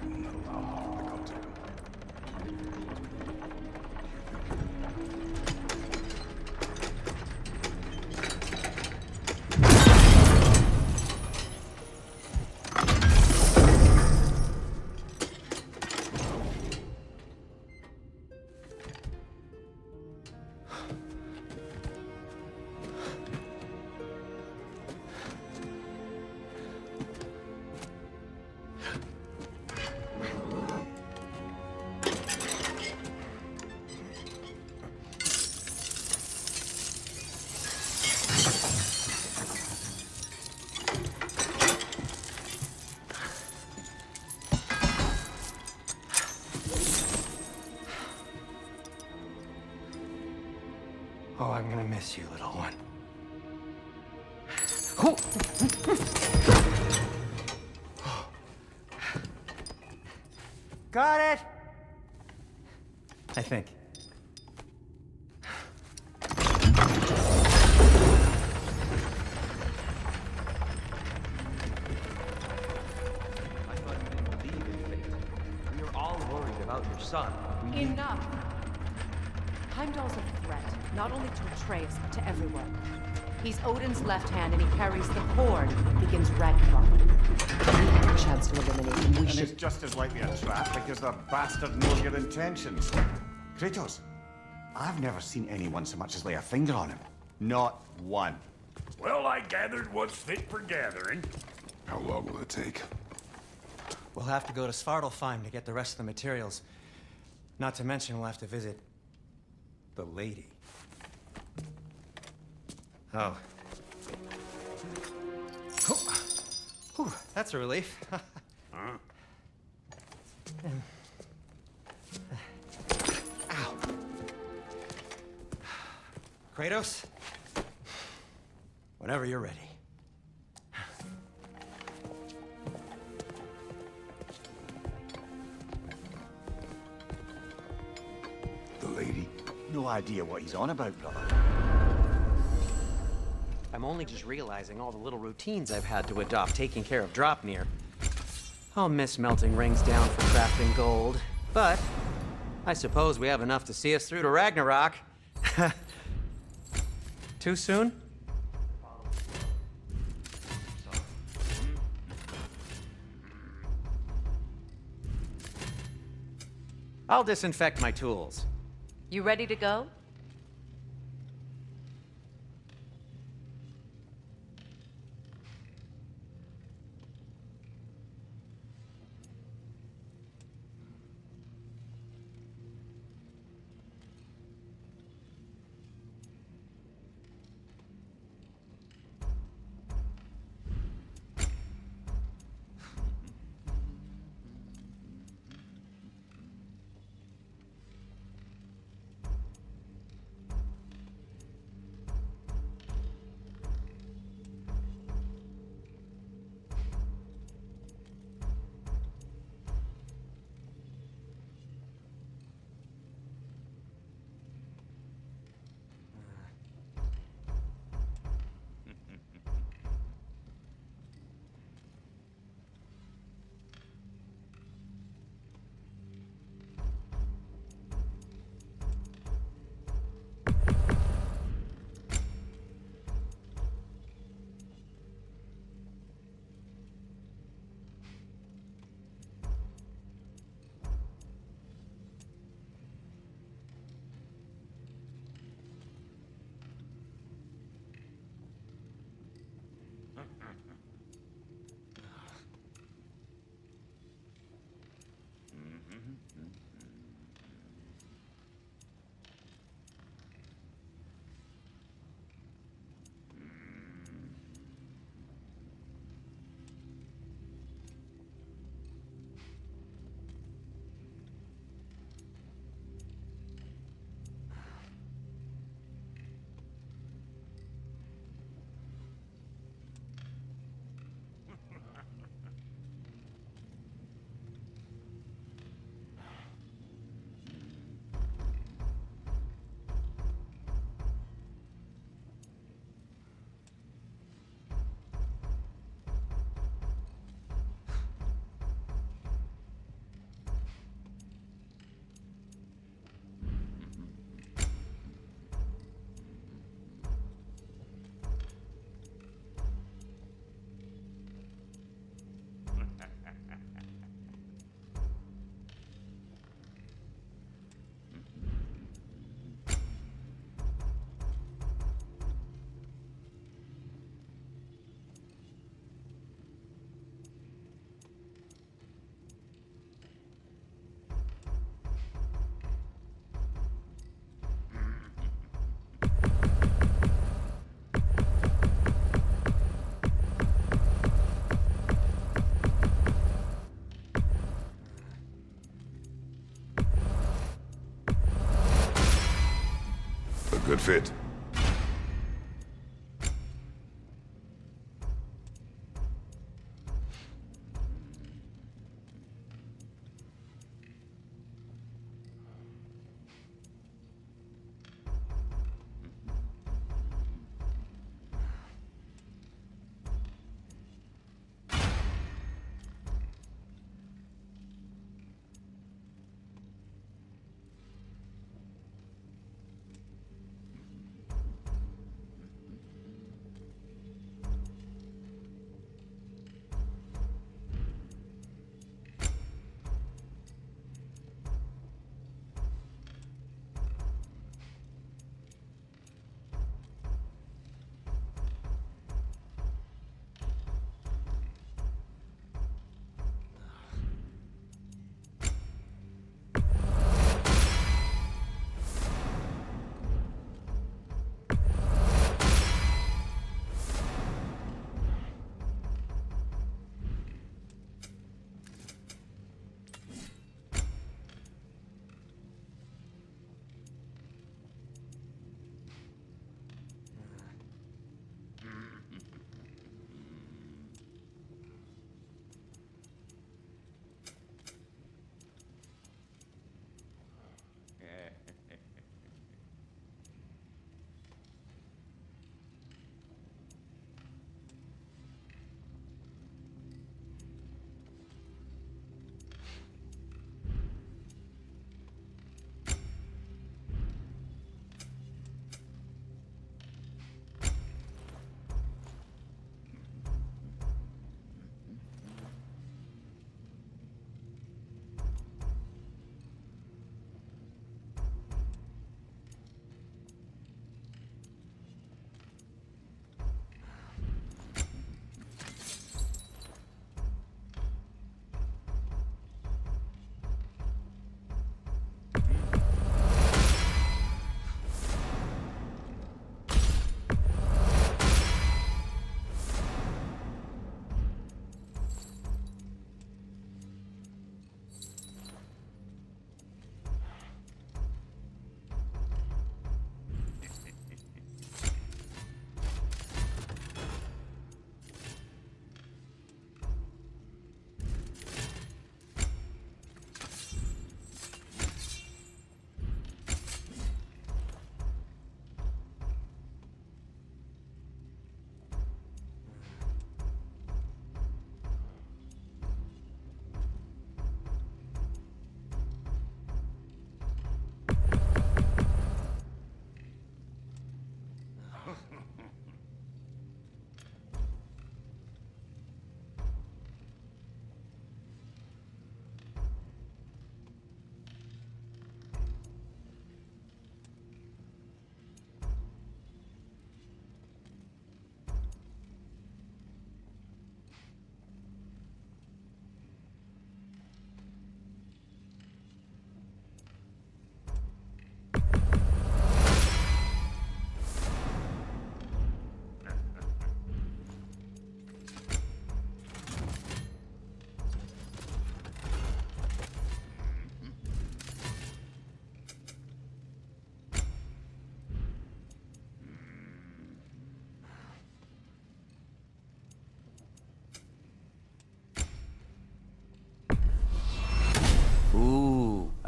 I will not allow him to become to him. Oh, I'm gonna miss you, little one. Got it! I think. I thought you didn't believe in fate. We are all worried about your son. Enough! Heimdall's a threat, not only to Atreus, but to everyone. He's Odin's left hand, and he carries the cord that begins Ragnarok. A chance to eliminate him. We And should... it's just as likely a trap because the bastard knows your intentions. Kratos, I've never seen anyone so much as lay a finger on him. Not one. Well, I gathered what's fit for gathering. How long will it take? We'll have to go to Svartalfheim to get the rest of the materials. Not to mention we'll have to visit... the lady. Oh. Whew, that's a relief. Huh? Ow. Kratos? Whenever you're ready. The lady? No, idea what he's on about, brother. I'm only just realizing all the little routines I've had to adopt taking care of Dropnir. I'll miss melting rings down for crafting gold, but I suppose we have enough to see us through to Ragnarok. Too soon? I'll disinfect my tools. You ready to go? Good fit.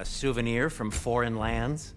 A souvenir from foreign lands?